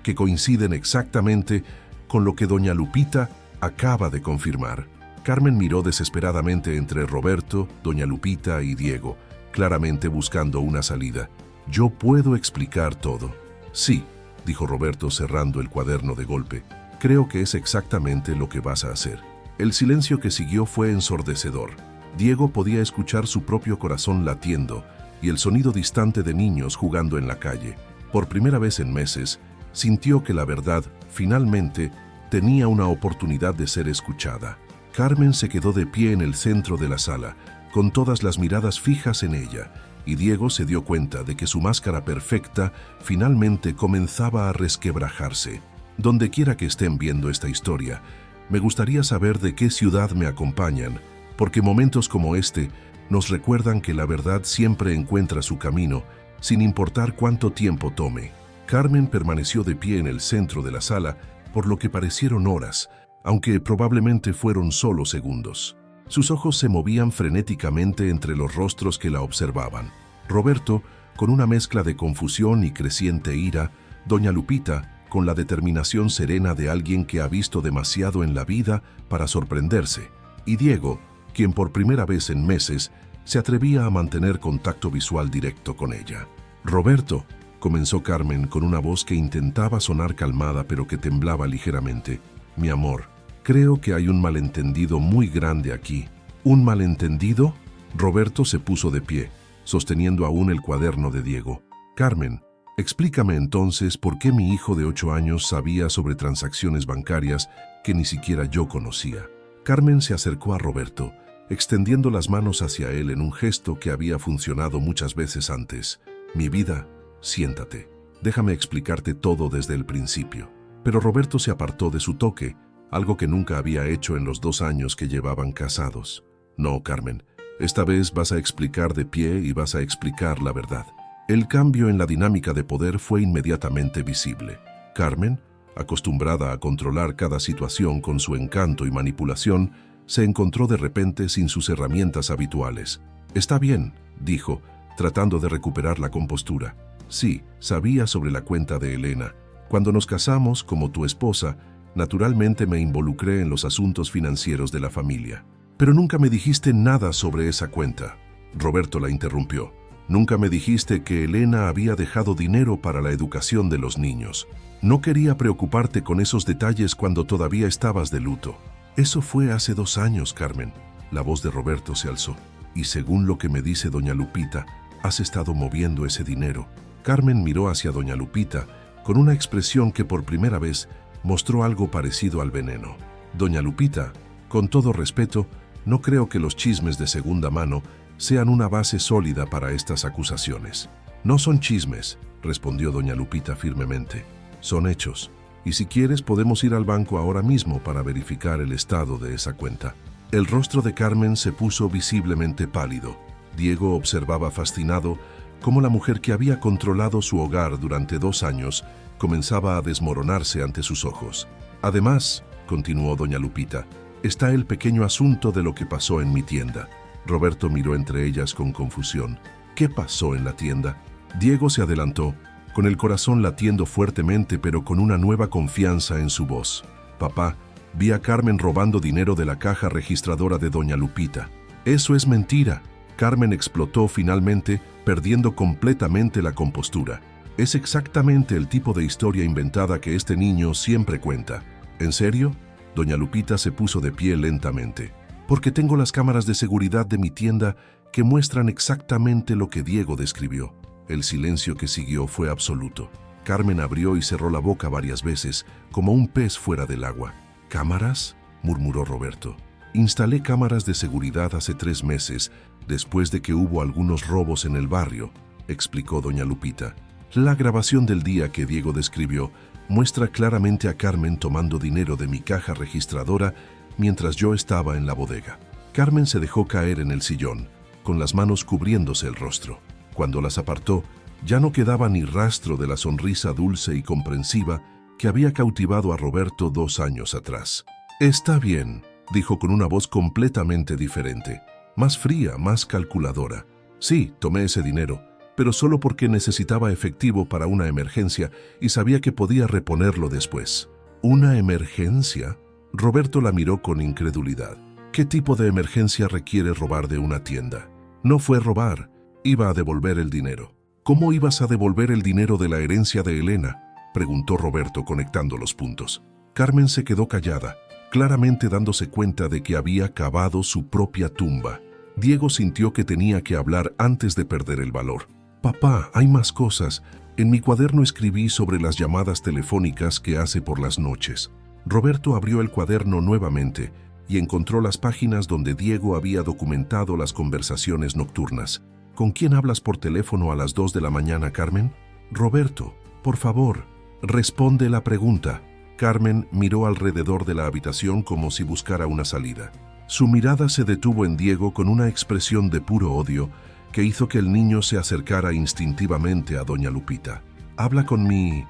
que coinciden exactamente con lo que doña Lupita acaba de confirmar? Carmen miró desesperadamente entre Roberto, doña Lupita y Diego, claramente buscando una salida. Yo puedo explicar todo. Sí, dijo Roberto cerrando el cuaderno de golpe. Creo que es exactamente lo que vas a hacer. El silencio que siguió fue ensordecedor. Diego podía escuchar su propio corazón latiendo y el sonido distante de niños jugando en la calle. Por primera vez en meses, sintió que la verdad, finalmente, tenía una oportunidad de ser escuchada. Carmen se quedó de pie en el centro de la sala, con todas las miradas fijas en ella, y Diego se dio cuenta de que su máscara perfecta finalmente comenzaba a resquebrajarse. Donde quiera que estén viendo esta historia, me gustaría saber de qué ciudad me acompañan, porque momentos como este nos recuerdan que la verdad siempre encuentra su camino, sin importar cuánto tiempo tome. Carmen permaneció de pie en el centro de la sala, por lo que parecieron horas, aunque probablemente fueron solo segundos. Sus ojos se movían frenéticamente entre los rostros que la observaban. Roberto, con una mezcla de confusión y creciente ira, doña Lupita, con la determinación serena de alguien que ha visto demasiado en la vida para sorprenderse, y Diego, quien por primera vez en meses se atrevía a mantener contacto visual directo con ella. «Roberto», comenzó Carmen con una voz que intentaba sonar calmada pero que temblaba ligeramente. «Mi amor, creo que hay un malentendido muy grande aquí». «¿Un malentendido?». Roberto se puso de pie, sosteniendo aún el cuaderno de Diego. «Carmen, explícame entonces por qué mi hijo de 8 años sabía sobre transacciones bancarias que ni siquiera yo conocía». Carmen se acercó a Roberto, extendiendo las manos hacia él en un gesto que había funcionado muchas veces antes. «Mi vida, siéntate. Déjame explicarte todo desde el principio». Pero Roberto se apartó de su toque, algo que nunca había hecho en los 2 años que llevaban casados. «No, Carmen, esta vez vas a explicar de pie y vas a explicar la verdad». El cambio en la dinámica de poder fue inmediatamente visible. Carmen, acostumbrada a controlar cada situación con su encanto y manipulación, se encontró de repente sin sus herramientas habituales. «Está bien», dijo, tratando de recuperar la compostura. «Sí, sabía sobre la cuenta de Elena. Cuando nos casamos, como tu esposa, naturalmente me involucré en los asuntos financieros de la familia. Pero nunca me dijiste nada sobre esa cuenta». Roberto la interrumpió. «Nunca me dijiste que Elena había dejado dinero para la educación de los niños. No quería preocuparte con esos detalles cuando todavía estabas de luto». «Eso fue hace 2 años, Carmen». La voz de Roberto se alzó. «Y según lo que me dice doña Lupita, has estado moviendo ese dinero». Carmen miró hacia doña Lupita con una expresión que por primera vez mostró algo parecido al veneno. «Doña Lupita, con todo respeto, no creo que los chismes de segunda mano sean una base sólida para estas acusaciones». «No son chismes», respondió doña Lupita firmemente. «Son hechos. Y si quieres podemos ir al banco ahora mismo para verificar el estado de esa cuenta». El rostro de Carmen se puso visiblemente pálido. Diego observaba fascinado cómo la mujer que había controlado su hogar durante 2 años comenzaba a desmoronarse ante sus ojos. «Además», continuó doña Lupita, «está el pequeño asunto de lo que pasó en mi tienda». Roberto miró entre ellas con confusión. «¿Qué pasó en la tienda?». Diego se adelantó, con el corazón latiendo fuertemente pero con una nueva confianza en su voz. «Papá, vi a Carmen robando dinero de la caja registradora de doña Lupita». «Eso es mentira». Carmen explotó finalmente, perdiendo completamente la compostura. «Es exactamente el tipo de historia inventada que este niño siempre cuenta». «¿En serio?». Doña Lupita se puso de pie lentamente. «Porque tengo las cámaras de seguridad de mi tienda que muestran exactamente lo que Diego describió». El silencio que siguió fue absoluto. Carmen abrió y cerró la boca varias veces, como un pez fuera del agua. «¿Cámaras?», murmuró Roberto. «Instalé cámaras de seguridad hace 3 meses, después de que hubo algunos robos en el barrio», explicó doña Lupita. «La grabación del día que Diego describió muestra claramente a Carmen tomando dinero de mi caja registradora mientras yo estaba en la bodega». Carmen se dejó caer en el sillón, con las manos cubriéndose el rostro. Cuando las apartó, ya no quedaba ni rastro de la sonrisa dulce y comprensiva que había cautivado a Roberto 2 años atrás. «Está bien», dijo con una voz completamente diferente, más fría, más calculadora. «Sí, tomé ese dinero, pero solo porque necesitaba efectivo para una emergencia y sabía que podía reponerlo después». «¿Una emergencia?». Roberto la miró con incredulidad. «¿Qué tipo de emergencia requiere robar de una tienda?». «No fue robar. Iba a devolver el dinero». «¿Cómo ibas a devolver el dinero de la herencia de Elena?», preguntó Roberto conectando los puntos. Carmen se quedó callada, claramente dándose cuenta de que había cavado su propia tumba. Diego sintió que tenía que hablar antes de perder el valor. «Papá, hay más cosas. En mi cuaderno escribí sobre las llamadas telefónicas que hace por las noches». Roberto abrió el cuaderno nuevamente y encontró las páginas donde Diego había documentado las conversaciones nocturnas. «¿Con quién hablas por teléfono a las 2 de la mañana, Carmen?». «Roberto, por favor, responde la pregunta». Carmen miró alrededor de la habitación como si buscara una salida. Su mirada se detuvo en Diego con una expresión de puro odio que hizo que el niño se acercara instintivamente a doña Lupita. Habla con mi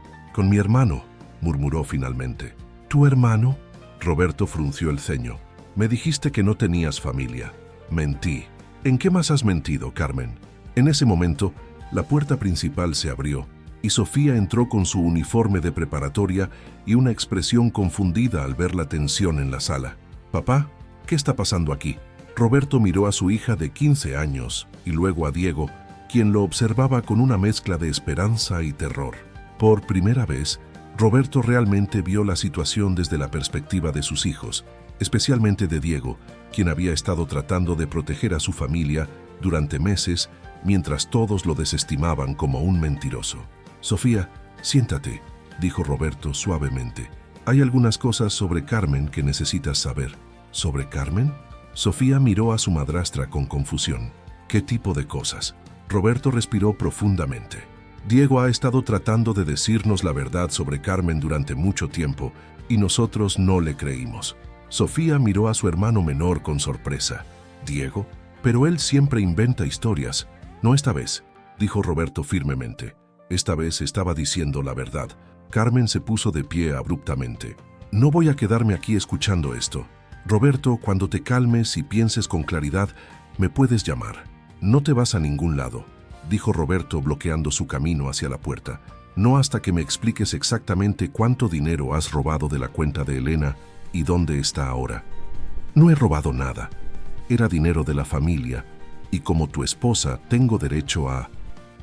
hermano, murmuró finalmente. ¿Tu hermano? Roberto frunció el ceño. Me dijiste que no tenías familia. Mentí. ¿En qué más has mentido, Carmen? En ese momento, la puerta principal se abrió y Sofía entró con su uniforme de preparatoria y una expresión confundida al ver la tensión en la sala. «Papá, ¿qué está pasando aquí?» Roberto miró a su hija de 15 años y luego a Diego, quien lo observaba con una mezcla de esperanza y terror. Por primera vez, Roberto realmente vio la situación desde la perspectiva de sus hijos, especialmente de Diego, quien había estado tratando de proteger a su familia durante meses mientras todos lo desestimaban como un mentiroso. «Sofía, siéntate», dijo Roberto suavemente. «Hay algunas cosas sobre Carmen que necesitas saber». «¿Sobre Carmen?» Sofía miró a su madrastra con confusión. «¿Qué tipo de cosas?» Roberto respiró profundamente. «Diego ha estado tratando de decirnos la verdad sobre Carmen durante mucho tiempo y nosotros no le creímos». Sofía miró a su hermano menor con sorpresa. «¿Diego? Pero él siempre inventa historias». «No esta vez», dijo Roberto firmemente. Esta vez estaba diciendo la verdad. Carmen se puso de pie abruptamente. «No voy a quedarme aquí escuchando esto. Roberto, cuando te calmes y pienses con claridad, me puedes llamar. No te vas a ningún lado», dijo Roberto bloqueando su camino hacia la puerta. «No hasta que me expliques exactamente cuánto dinero has robado de la cuenta de Elena y dónde está ahora». «No he robado nada. Era dinero de la familia y como tu esposa tengo derecho a...»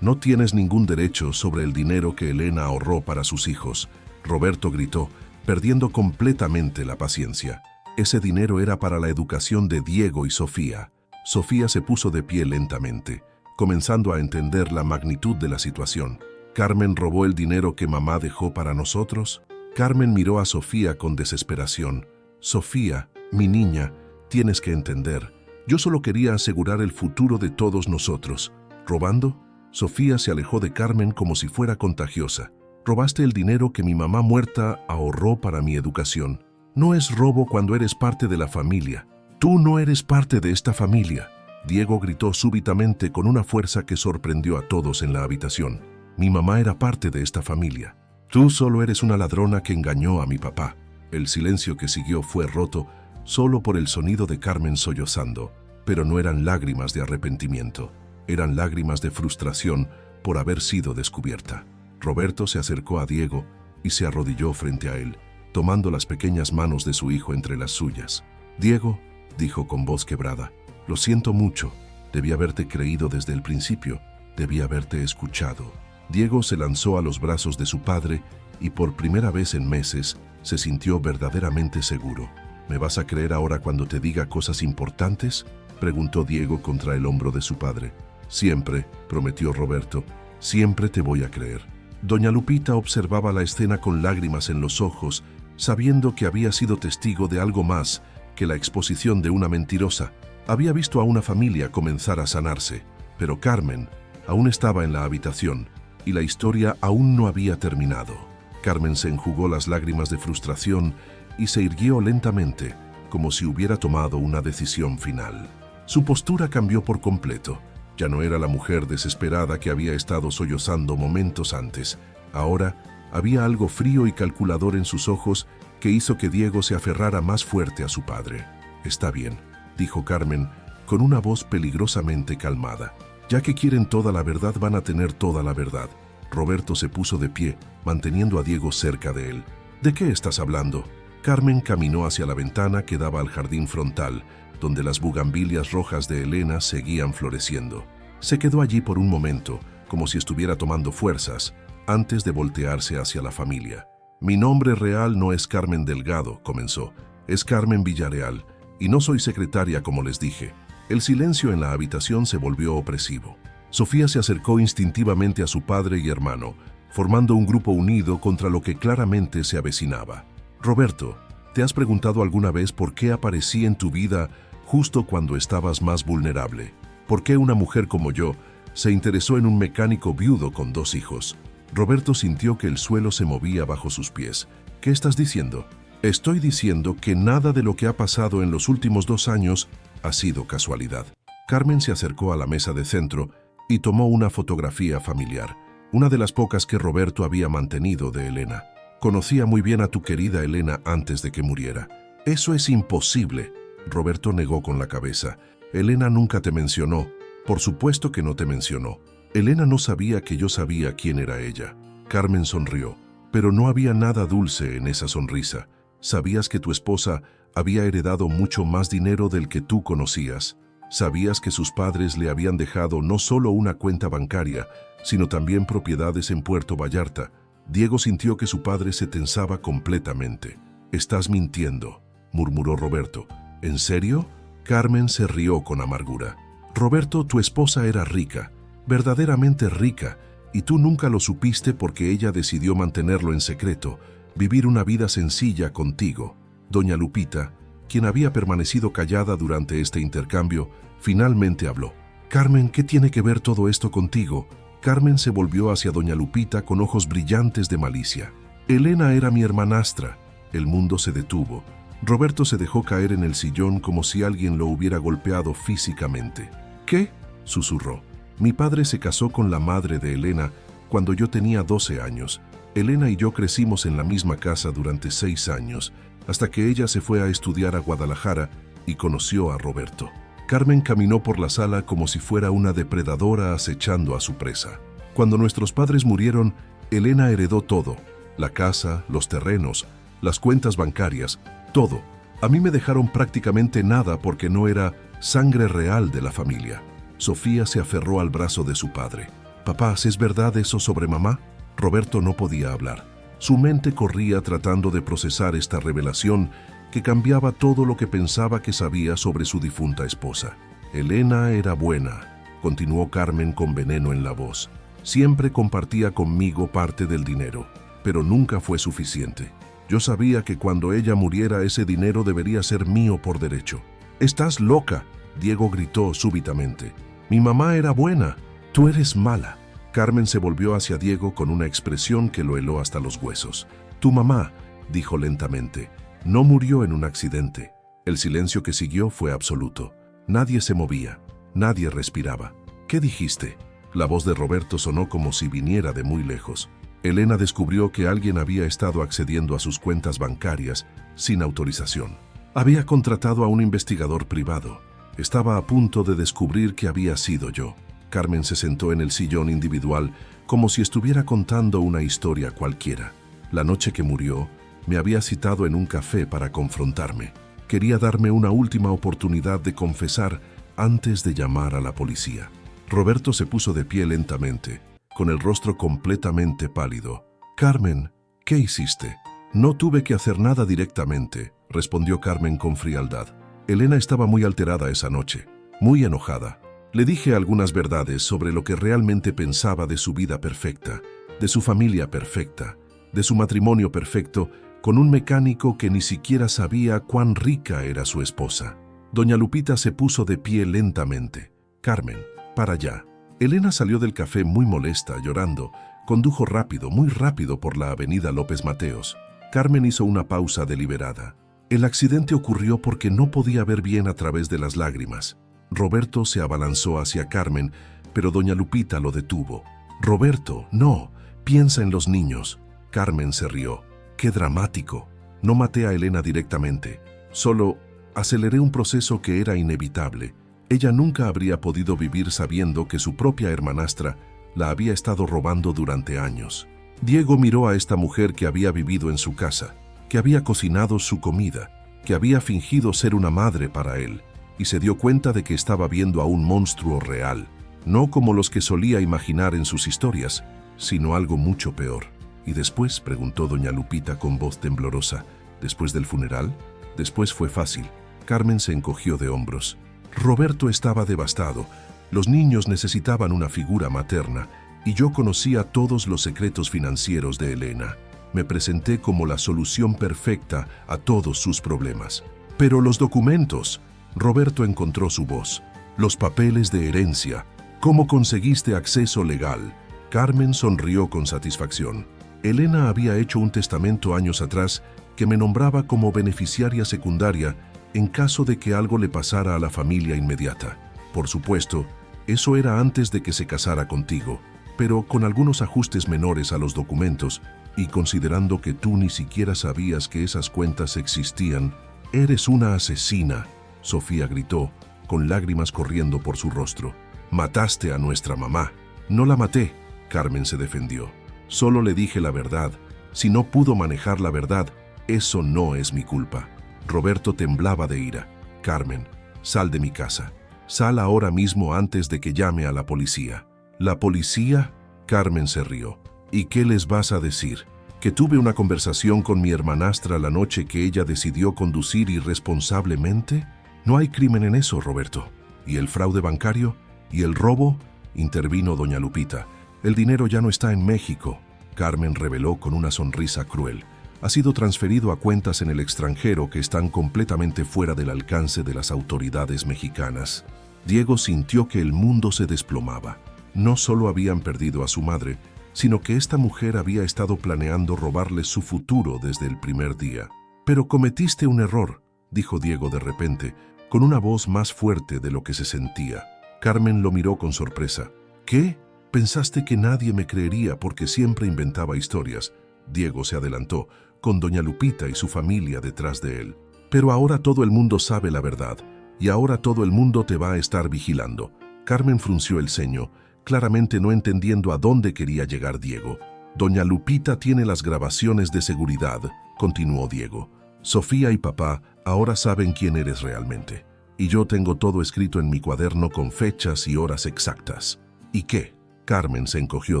«No tienes ningún derecho sobre el dinero que Elena ahorró para sus hijos», Roberto gritó, perdiendo completamente la paciencia. Ese dinero era para la educación de Diego y Sofía. Sofía se puso de pie lentamente, comenzando a entender la magnitud de la situación. ¿Carmen robó el dinero que mamá dejó para nosotros? Carmen miró a Sofía con desesperación. «Sofía, mi niña, tienes que entender. Yo solo quería asegurar el futuro de todos nosotros. ¿Robando?» Sofía se alejó de Carmen como si fuera contagiosa. «Robaste el dinero que mi mamá muerta ahorró para mi educación. No es robo cuando eres parte de la familia. Tú no eres parte de esta familia». Diego gritó súbitamente con una fuerza que sorprendió a todos en la habitación. «Mi mamá era parte de esta familia. Tú solo eres una ladrona que engañó a mi papá». El silencio que siguió fue roto solo por el sonido de Carmen sollozando, pero no eran lágrimas de arrepentimiento. Eran lágrimas de frustración por haber sido descubierta. Roberto se acercó a Diego y se arrodilló frente a él, tomando las pequeñas manos de su hijo entre las suyas. «Diego», dijo con voz quebrada, «lo siento mucho. Debí haberte creído desde el principio. Debí haberte escuchado». Diego se lanzó a los brazos de su padre y por primera vez en meses se sintió verdaderamente seguro. «¿Me vas a creer ahora cuando te diga cosas importantes?», preguntó Diego contra el hombro de su padre. «Siempre», prometió Roberto, «siempre te voy a creer». Doña Lupita observaba la escena con lágrimas en los ojos, sabiendo que había sido testigo de algo más que la exposición de una mentirosa. Había visto a una familia comenzar a sanarse, pero Carmen aún estaba en la habitación y la historia aún no había terminado. Carmen se enjugó las lágrimas de frustración y se irguió lentamente, como si hubiera tomado una decisión final. Su postura cambió por completo. Ya no era la mujer desesperada que había estado sollozando momentos antes. Ahora había algo frío y calculador en sus ojos que hizo que Diego se aferrara más fuerte a su padre. «Está bien», dijo Carmen, con una voz peligrosamente calmada. «Ya que quieren toda la verdad, van a tener toda la verdad». Roberto se puso de pie, manteniendo a Diego cerca de él. «¿De qué estás hablando?» Carmen caminó hacia la ventana que daba al jardín frontal, donde las bugambilias rojas de Elena seguían floreciendo. Se quedó allí por un momento, como si estuviera tomando fuerzas, antes de voltearse hacia la familia. «Mi nombre real no es Carmen Delgado», comenzó. «Es Carmen Villarreal, y no soy secretaria como les dije». El silencio en la habitación se volvió opresivo. Sofía se acercó instintivamente a su padre y hermano, formando un grupo unido contra lo que claramente se avecinaba. «Roberto, ¿te has preguntado alguna vez por qué aparecí en tu vida justo cuando estabas más vulnerable? ¿Por qué una mujer como yo se interesó en un mecánico viudo con 2 hijos?» Roberto sintió que el suelo se movía bajo sus pies. «¿Qué estás diciendo?» «Estoy diciendo que nada de lo que ha pasado en los últimos 2 años ha sido casualidad». Carmen se acercó a la mesa de centro y tomó una fotografía familiar. una de las pocas que Roberto había mantenido de Elena. Conocía muy bien a tu querida Elena antes de que muriera. Eso es imposible. Roberto negó con la cabeza. Elena nunca te mencionó. Por supuesto que no te mencionó. Elena no sabía que yo sabía quién era ella. Carmen sonrió, pero no había nada dulce en esa sonrisa. Sabías que tu esposa había heredado mucho más dinero del que tú conocías. Sabías que sus padres le habían dejado no solo una cuenta bancaria, sino también propiedades en Puerto Vallarta. Diego sintió que su padre se tensaba completamente. «Estás mintiendo», murmuró Roberto. «¿En serio?» Carmen se rió con amargura. «Roberto, tu esposa era rica, verdaderamente rica, y tú nunca lo supiste porque ella decidió mantenerlo en secreto, vivir una vida sencilla contigo». Doña Lupita, quien había permanecido callada durante este intercambio, finalmente habló. «Carmen, ¿qué tiene que ver todo esto contigo?» Carmen se volvió hacia doña Lupita con ojos brillantes de malicia. «Elena era mi hermanastra». El mundo se detuvo. Roberto se dejó caer en el sillón como si alguien lo hubiera golpeado físicamente. «¿Qué?», susurró. «Mi padre se casó con la madre de Elena cuando yo tenía 12 años. Elena y yo crecimos en la misma casa durante 6 años, hasta que ella se fue a estudiar a Guadalajara y conoció a Roberto». Carmen caminó por la sala como si fuera una depredadora acechando a su presa. «Cuando nuestros padres murieron, Elena heredó todo. La casa, los terrenos, las cuentas bancarias, todo. A mí me dejaron prácticamente nada porque no era sangre real de la familia». Sofía se aferró al brazo de su padre. «Papá, ¿es verdad eso sobre mamá?» Roberto no podía hablar. Su mente corría tratando de procesar esta revelación que cambiaba todo lo que pensaba que sabía sobre su difunta esposa. «Elena era buena», continuó Carmen con veneno en la voz. «Siempre compartía conmigo parte del dinero, pero nunca fue suficiente. Yo sabía que cuando ella muriera ese dinero debería ser mío por derecho». «¡Estás loca!», Diego gritó súbitamente. «Mi mamá era buena, tú eres mala». Carmen se volvió hacia Diego con una expresión que lo heló hasta los huesos. «Tu mamá», dijo lentamente, «no murió en un accidente». El silencio que siguió fue absoluto. Nadie se movía, nadie respiraba. «¿Qué dijiste?». La voz de Roberto sonó como si viniera de muy lejos. Elena descubrió que alguien había estado accediendo a sus cuentas bancarias sin autorización. Había contratado a un investigador privado. Estaba a punto de descubrir que había sido yo. Carmen se sentó en el sillón individual como si estuviera contando una historia cualquiera. La noche que murió, me había citado en un café para confrontarme. Quería darme una última oportunidad de confesar antes de llamar a la policía. Roberto se puso de pie lentamente, con el rostro completamente pálido. «Carmen, ¿qué hiciste?». «No tuve que hacer nada directamente», respondió Carmen con frialdad. «Elena estaba muy alterada esa noche, muy enojada. Le dije algunas verdades sobre lo que realmente pensaba de su vida perfecta, de su familia perfecta, de su matrimonio perfecto, con un mecánico que ni siquiera sabía cuán rica era su esposa». Doña Lupita se puso de pie lentamente. «Carmen, para allá». Elena salió del café muy molesta, llorando. Condujo rápido, muy rápido por la avenida López Mateos. Carmen hizo una pausa deliberada. El accidente ocurrió porque no podía ver bien a través de las lágrimas. Roberto se abalanzó hacia Carmen, pero doña Lupita lo detuvo. «Roberto, no, piensa en los niños». Carmen se rió. «Qué dramático. No maté a Elena directamente. Solo aceleré un proceso que era inevitable. Ella nunca habría podido vivir sabiendo que su propia hermanastra la había estado robando durante años». Diego miró a esta mujer que había vivido en su casa, que había cocinado su comida, que había fingido ser una madre para él, y se dio cuenta de que estaba viendo a un monstruo real, no como los que solía imaginar en sus historias, sino algo mucho peor. «¿Y después?», preguntó doña Lupita con voz temblorosa. «¿Después del funeral?». «Después fue fácil». Carmen se encogió de hombros. «Roberto estaba devastado. Los niños necesitaban una figura materna, y yo conocía todos los secretos financieros de Elena. Me presenté como la solución perfecta a todos sus problemas. Pero los documentos». Roberto encontró su voz. «Los papeles de herencia. ¿Cómo conseguiste acceso legal?». Carmen sonrió con satisfacción. «Elena había hecho un testamento años atrás que me nombraba como beneficiaria secundaria en caso de que algo le pasara a la familia inmediata. Por supuesto, eso era antes de que se casara contigo. pero con algunos ajustes menores a los documentos, y considerando que tú ni siquiera sabías que esas cuentas existían, eres una asesina, Sofía gritó, con lágrimas corriendo por su rostro. Mataste a nuestra mamá. No la maté, Carmen se defendió. Solo le dije la verdad. Si no pudo manejar la verdad, eso no es mi culpa. Roberto temblaba de ira. Carmen, sal de mi casa. Sal ahora mismo antes de que llame a la policía. ¿La policía? Carmen se rió. ¿Y qué les vas a decir? ¿Que tuve una conversación con mi hermanastra la noche que ella decidió conducir irresponsablemente? No hay crimen en eso, Roberto. ¿Y el fraude bancario? ¿Y el robo? Intervino doña Lupita. El dinero ya no está en México. Carmen reveló con una sonrisa cruel. Ha sido transferido a cuentas en el extranjero que están completamente fuera del alcance de las autoridades mexicanas. Diego sintió que el mundo se desplomaba. No solo habían perdido a su madre, sino que esta mujer había estado planeando robarles su futuro desde el primer día. Pero cometiste un error, dijo Diego de repente, con una voz más fuerte de lo que se sentía. Carmen lo miró con sorpresa. ¿Qué? ¿Pensaste que nadie me creería porque siempre inventaba historias? Diego se adelantó, con doña Lupita y su familia detrás de él. Pero ahora todo el mundo sabe la verdad, y ahora todo el mundo te va a estar vigilando. Carmen frunció el ceño, claramente no entendiendo a dónde quería llegar Diego. Doña Lupita tiene las grabaciones de seguridad, continuó Diego. Sofía y papá ahora saben quién eres realmente. Y yo tengo todo escrito en mi cuaderno con fechas y horas exactas. ¿Y qué? Carmen se encogió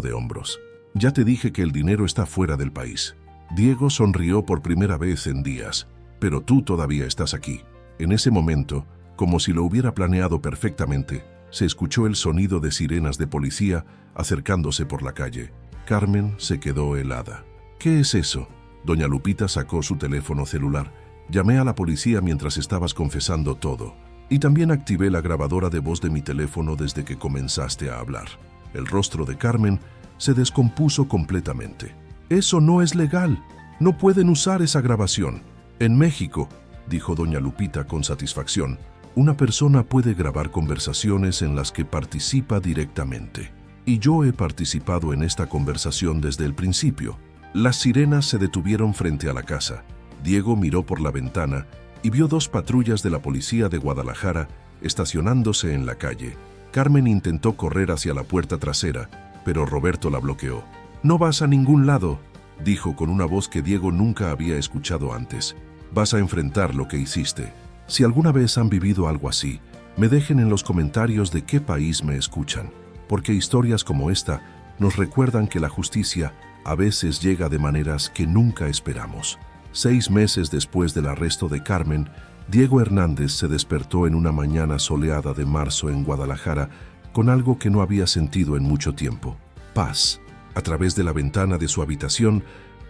de hombros. Ya te dije que el dinero está fuera del país. Diego sonrió por primera vez en días. Pero tú todavía estás aquí. En ese momento, como si lo hubiera planeado perfectamente, se escuchó el sonido de sirenas de policía acercándose por la calle. Carmen se quedó helada. ¿Qué es eso? Doña Lupita sacó su teléfono celular. Llamé a la policía mientras estabas confesando todo. Y también activé la grabadora de voz de mi teléfono desde que comenzaste a hablar. El rostro de Carmen se descompuso completamente. Eso no es legal. No pueden usar esa grabación. En México, dijo doña Lupita con satisfacción, una persona puede grabar conversaciones en las que participa directamente. Y yo he participado en esta conversación desde el principio. Las sirenas se detuvieron frente a la casa. Diego miró por la ventana y vio 2 patrullas de la policía de Guadalajara estacionándose en la calle. Carmen intentó correr hacia la puerta trasera, pero Roberto la bloqueó. «No vas a ningún lado», dijo con una voz que Diego nunca había escuchado antes. «Vas a enfrentar lo que hiciste. Si alguna vez han vivido algo así, me dejen en los comentarios de qué país me escuchan, porque historias como esta nos recuerdan que la justicia a veces llega de maneras que nunca esperamos». 6 meses después del arresto de Carmen, Diego Hernández se despertó en una mañana soleada de marzo en Guadalajara con algo que no había sentido en mucho tiempo: paz. A través de la ventana de su habitación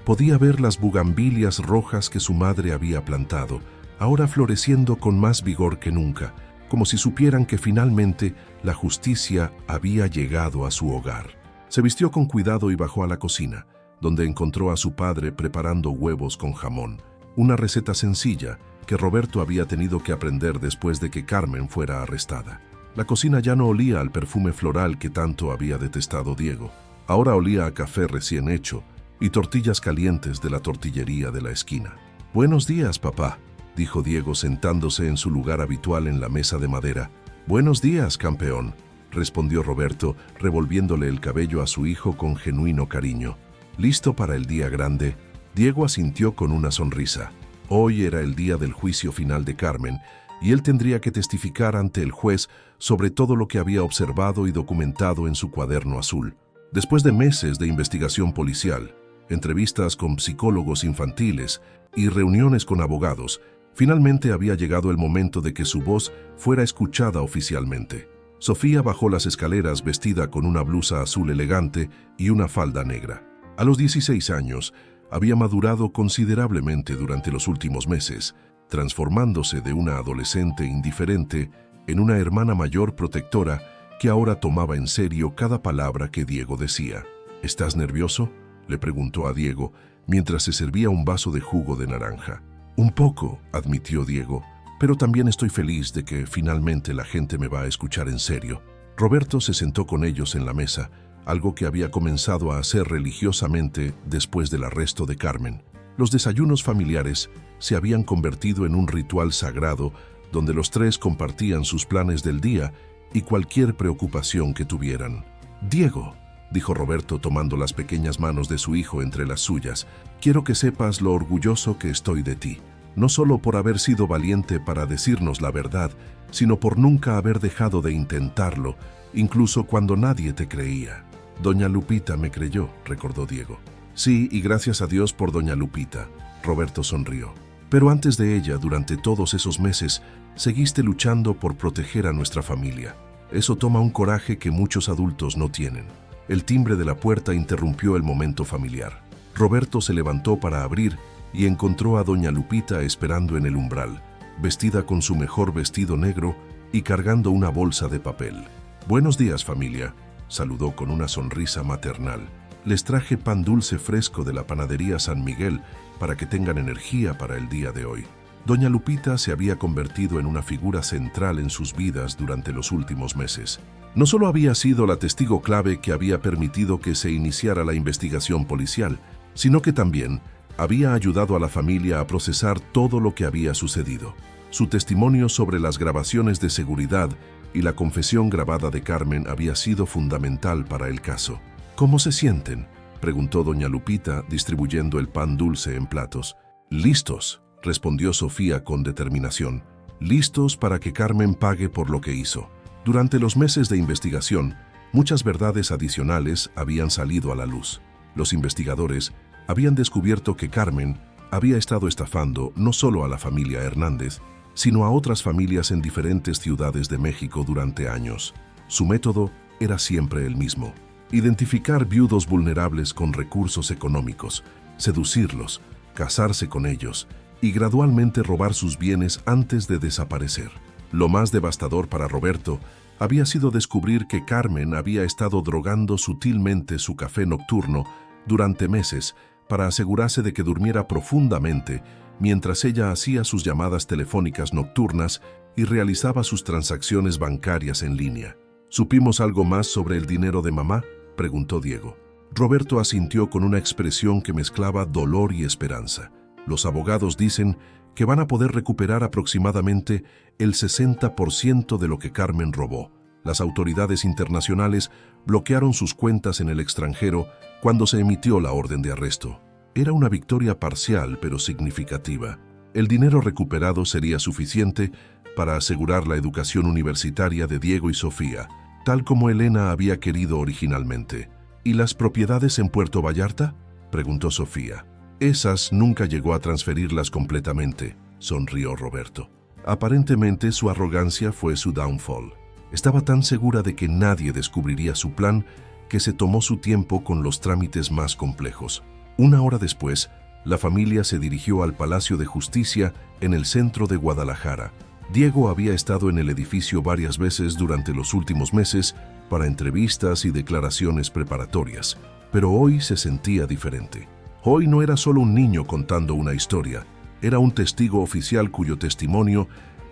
podía ver las bugambilias rojas que su madre había plantado, ahora floreciendo con más vigor que nunca, como si supieran que finalmente la justicia había llegado a su hogar. Se vistió con cuidado y bajó a la cocina, donde encontró a su padre preparando huevos con jamón, una receta sencilla que Roberto había tenido que aprender después de que Carmen fuera arrestada. La cocina ya no olía al perfume floral que tanto había detestado Diego. Ahora olía a café recién hecho y tortillas calientes de la tortillería de la esquina. «Buenos días, papá», dijo Diego sentándose en su lugar habitual en la mesa de madera. «Buenos días, campeón», respondió Roberto, revolviéndole el cabello a su hijo con genuino cariño. ¿Listo para el día grande? Diego asintió con una sonrisa. Hoy era el día del juicio final de Carmen, y él tendría que testificar ante el juez sobre todo lo que había observado y documentado en su cuaderno azul. Después de meses de investigación policial, entrevistas con psicólogos infantiles y reuniones con abogados, finalmente había llegado el momento de que su voz fuera escuchada oficialmente. Sofía bajó las escaleras vestida con una blusa azul elegante y una falda negra. A los 16 años, había madurado considerablemente durante los últimos meses, transformándose de una adolescente indiferente en una hermana mayor protectora que ahora tomaba en serio cada palabra que Diego decía. «¿Estás nervioso?», le preguntó a Diego mientras se servía un vaso de jugo de naranja. «Un poco», admitió Diego, «pero también estoy feliz de que finalmente la gente me va a escuchar en serio». Roberto se sentó con ellos en la mesa, algo que había comenzado a hacer religiosamente después del arresto de Carmen. Los desayunos familiares se habían convertido en un ritual sagrado donde los tres compartían sus planes del día y cualquier preocupación que tuvieran. «Diego», dijo Roberto tomando las pequeñas manos de su hijo entre las suyas, «quiero que sepas lo orgulloso que estoy de ti, no solo por haber sido valiente para decirnos la verdad, sino por nunca haber dejado de intentarlo, incluso cuando nadie te creía». «Doña Lupita me creyó», recordó Diego. «Sí, y gracias a Dios por doña Lupita», Roberto sonrió. «Pero antes de ella, durante todos esos meses, seguiste luchando por proteger a nuestra familia. Eso toma un coraje que muchos adultos no tienen». El timbre de la puerta interrumpió el momento familiar. Roberto se levantó para abrir y encontró a doña Lupita esperando en el umbral, vestida con su mejor vestido negro y cargando una bolsa de papel. «Buenos días, familia», saludó con una sonrisa maternal. «Les traje pan dulce fresco de la panadería San Miguel para que tengan energía para el día de hoy». Doña Lupita se había convertido en una figura central en sus vidas durante los últimos meses. No solo había sido la testigo clave que había permitido que se iniciara la investigación policial, sino que también había ayudado a la familia a procesar todo lo que había sucedido. Su testimonio sobre las grabaciones de seguridad y la confesión grabada de Carmen había sido fundamental para el caso. «¿Cómo se sienten?», preguntó doña Lupita, distribuyendo el pan dulce en platos. «Listos», respondió Sofía con determinación. «Listos para que Carmen pague por lo que hizo». Durante los meses de investigación, muchas verdades adicionales habían salido a la luz. Los investigadores habían descubierto que Carmen había estado estafando no solo a la familia Hernández, sino a otras familias en diferentes ciudades de México durante años. Su método era siempre el mismo: identificar viudos vulnerables con recursos económicos, seducirlos, casarse con ellos y gradualmente robar sus bienes antes de desaparecer. Lo más devastador para Roberto había sido descubrir que Carmen había estado drogando sutilmente su café nocturno durante meses para asegurarse de que durmiera profundamente mientras ella hacía sus llamadas telefónicas nocturnas y realizaba sus transacciones bancarias en línea. «¿Supimos algo más sobre el dinero de mamá?», preguntó Diego. Roberto asintió con una expresión que mezclaba dolor y esperanza. «Los abogados dicen que van a poder recuperar aproximadamente el 60% de lo que Carmen robó. Las autoridades internacionales bloquearon sus cuentas en el extranjero cuando se emitió la orden de arresto. Era una victoria parcial pero significativa. El dinero recuperado sería suficiente para asegurar la educación universitaria de Diego y Sofía, tal como Elena había querido originalmente». «¿Y las propiedades en Puerto Vallarta?», preguntó Sofía. «Esas nunca llegó a transferirlas completamente», sonrió Roberto. Aparentemente su arrogancia fue su downfall. Estaba tan segura de que nadie descubriría su plan que se tomó su tiempo con los trámites más complejos. Una hora después, la familia se dirigió al Palacio de Justicia en el centro de Guadalajara. Diego había estado en el edificio varias veces durante los últimos meses para entrevistas y declaraciones preparatorias, pero hoy se sentía diferente. Hoy no era solo un niño contando una historia, era un testigo oficial cuyo testimonio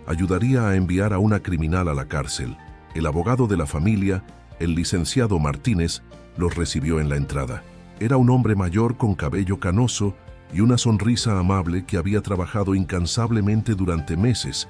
ayudaría a enviar a una criminal a la cárcel. El abogado de la familia, el licenciado Martínez, los recibió en la entrada. Era un hombre mayor con cabello canoso y una sonrisa amable que había trabajado incansablemente durante meses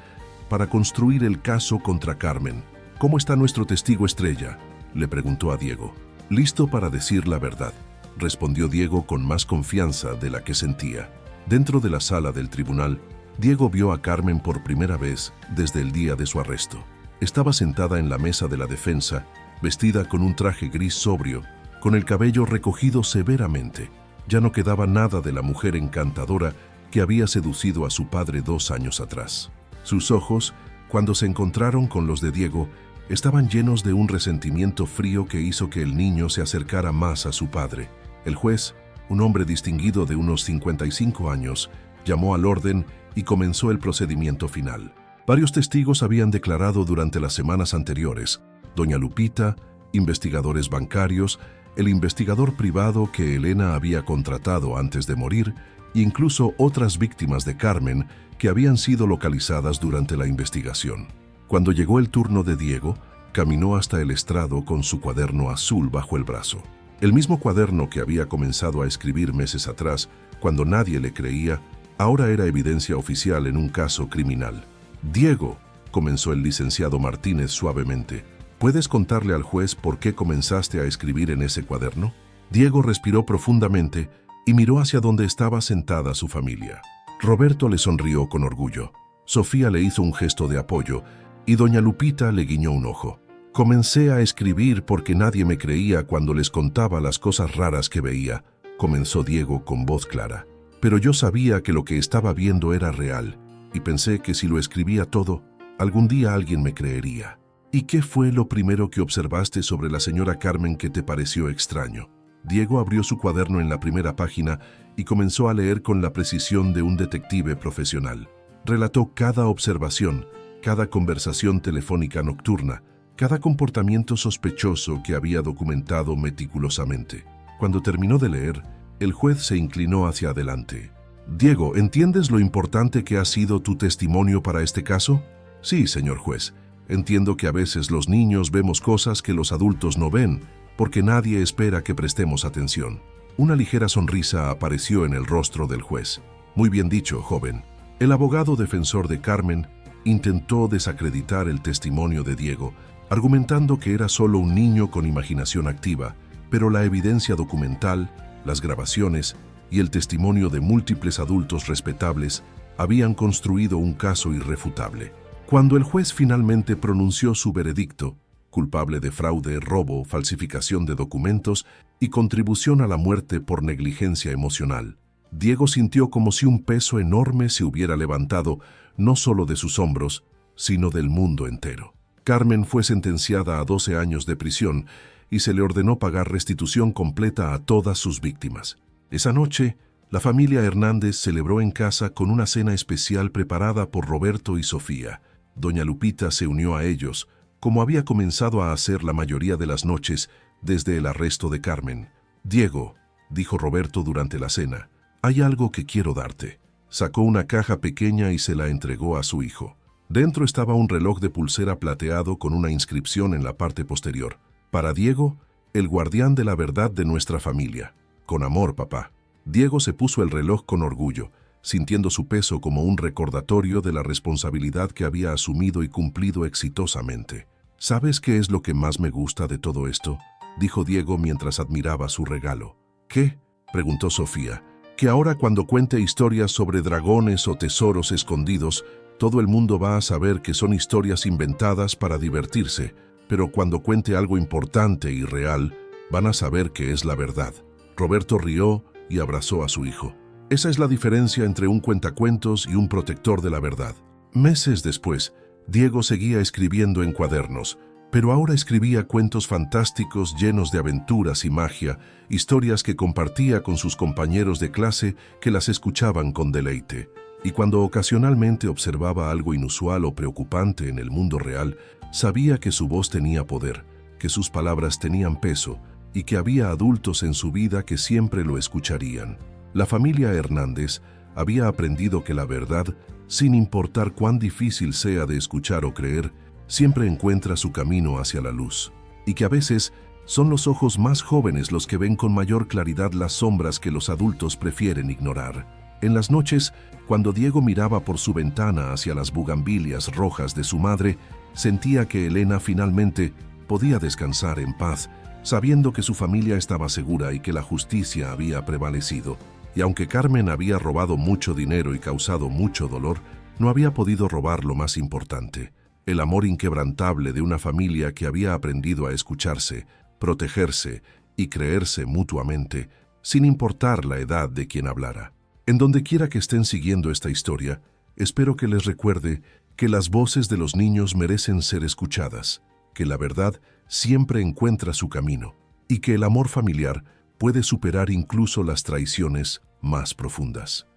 para construir el caso contra Carmen. «¿Cómo está nuestro testigo estrella?», le preguntó a Diego. «Listo para decir la verdad», respondió Diego con más confianza de la que sentía. Dentro de la sala del tribunal, Diego vio a Carmen por primera vez desde el día de su arresto. Estaba sentada en la mesa de la defensa, vestida con un traje gris sobrio, con el cabello recogido severamente. Ya no quedaba nada de la mujer encantadora que había seducido a su padre 2 años atrás. Sus ojos, cuando se encontraron con los de Diego, estaban llenos de un resentimiento frío que hizo que el niño se acercara más a su padre. El juez, un hombre distinguido de unos 55 años, llamó al orden y comenzó el procedimiento final. Varios testigos habían declarado durante las semanas anteriores: doña Lupita, investigadores bancarios, el investigador privado que Elena había contratado antes de morir, e incluso otras víctimas de Carmen que habían sido localizadas durante la investigación. Cuando llegó el turno de Diego, Caminó hasta el estrado con su cuaderno azul bajo el brazo. El mismo cuaderno que había comenzado a escribir meses atrás, cuando nadie le creía, ahora era evidencia oficial en un caso criminal. «Diego», comenzó el licenciado Martínez suavemente, ¿puedes contarle al juez por qué comenzaste a escribir en ese cuaderno? Diego respiró profundamente y miró hacia donde estaba sentada su familia. Roberto le sonrió con orgullo. Sofía le hizo un gesto de apoyo y doña Lupita le guiñó un ojo. «Comencé a escribir porque nadie me creía cuando les contaba las cosas raras que veía», comenzó Diego con voz clara. «Pero yo sabía que lo que estaba viendo era real y pensé que si lo escribía todo, algún día alguien me creería». «¿Y qué fue lo primero que observaste sobre la señora Carmen que te pareció extraño?» Diego abrió su cuaderno en la primera página y comenzó a leer con la precisión de un detective profesional. Relató cada observación, cada conversación telefónica nocturna, cada comportamiento sospechoso que había documentado meticulosamente. Cuando terminó de leer, el juez se inclinó hacia adelante. «Diego, ¿entiendes lo importante que ha sido tu testimonio para este caso?» «Sí, señor juez. Entiendo que a veces los niños vemos cosas que los adultos no ven, porque nadie espera que prestemos atención». Una ligera sonrisa apareció en el rostro del juez. «Muy bien dicho, joven». El abogado defensor de Carmen intentó desacreditar el testimonio de Diego, argumentando que era solo un niño con imaginación activa, pero la evidencia documental, las grabaciones y el testimonio de múltiples adultos respetables habían construido un caso irrefutable. Cuando el juez finalmente pronunció su veredicto, culpable de fraude, robo, falsificación de documentos y contribución a la muerte por negligencia emocional, Diego sintió como si un peso enorme se hubiera levantado no solo de sus hombros, sino del mundo entero. Carmen fue sentenciada a 12 años de prisión y se le ordenó pagar restitución completa a todas sus víctimas. Esa noche, la familia Hernández celebró en casa con una cena especial preparada por Roberto y Sofía. Doña Lupita se unió a ellos, como había comenzado a hacer la mayoría de las noches desde el arresto de Carmen. «Diego», dijo Roberto durante la cena, «hay algo que quiero darte». Sacó una caja pequeña y se la entregó a su hijo. Dentro estaba un reloj de pulsera plateado con una inscripción en la parte posterior. «Para Diego, el guardián de la verdad de nuestra familia. Con amor, papá». Diego se puso el reloj con orgullo, sintiendo su peso como un recordatorio de la responsabilidad que había asumido y cumplido exitosamente. «¿Sabes qué es lo que más me gusta de todo esto?», dijo Diego mientras admiraba su regalo. «¿Qué?», preguntó Sofía. «Que ahora cuando cuente historias sobre dragones o tesoros escondidos, todo el mundo va a saber que son historias inventadas para divertirse, pero cuando cuente algo importante y real, van a saber que es la verdad». Roberto rió y abrazó a su hijo. «Esa es la diferencia entre un cuentacuentos y un protector de la verdad». Meses después, Diego seguía escribiendo en cuadernos, pero ahora escribía cuentos fantásticos llenos de aventuras y magia, historias que compartía con sus compañeros de clase que las escuchaban con deleite. Y cuando ocasionalmente observaba algo inusual o preocupante en el mundo real, sabía que su voz tenía poder, que sus palabras tenían peso y que había adultos en su vida que siempre lo escucharían. La familia Hernández había aprendido que la verdad, sin importar cuán difícil sea de escuchar o creer, siempre encuentra su camino hacia la luz, y que a veces son los ojos más jóvenes los que ven con mayor claridad las sombras que los adultos prefieren ignorar. En las noches, cuando Diego miraba por su ventana hacia las bugambilias rojas de su madre, sentía que Elena finalmente podía descansar en paz, sabiendo que su familia estaba segura y que la justicia había prevalecido. Y aunque Carmen había robado mucho dinero y causado mucho dolor, no había podido robar lo más importante: el amor inquebrantable de una familia que había aprendido a escucharse, protegerse y creerse mutuamente, sin importar la edad de quien hablara. En donde quiera que estén siguiendo esta historia, espero que les recuerde que las voces de los niños merecen ser escuchadas, que la verdad siempre encuentra su camino y que el amor familiar puede superar incluso las traiciones más profundas.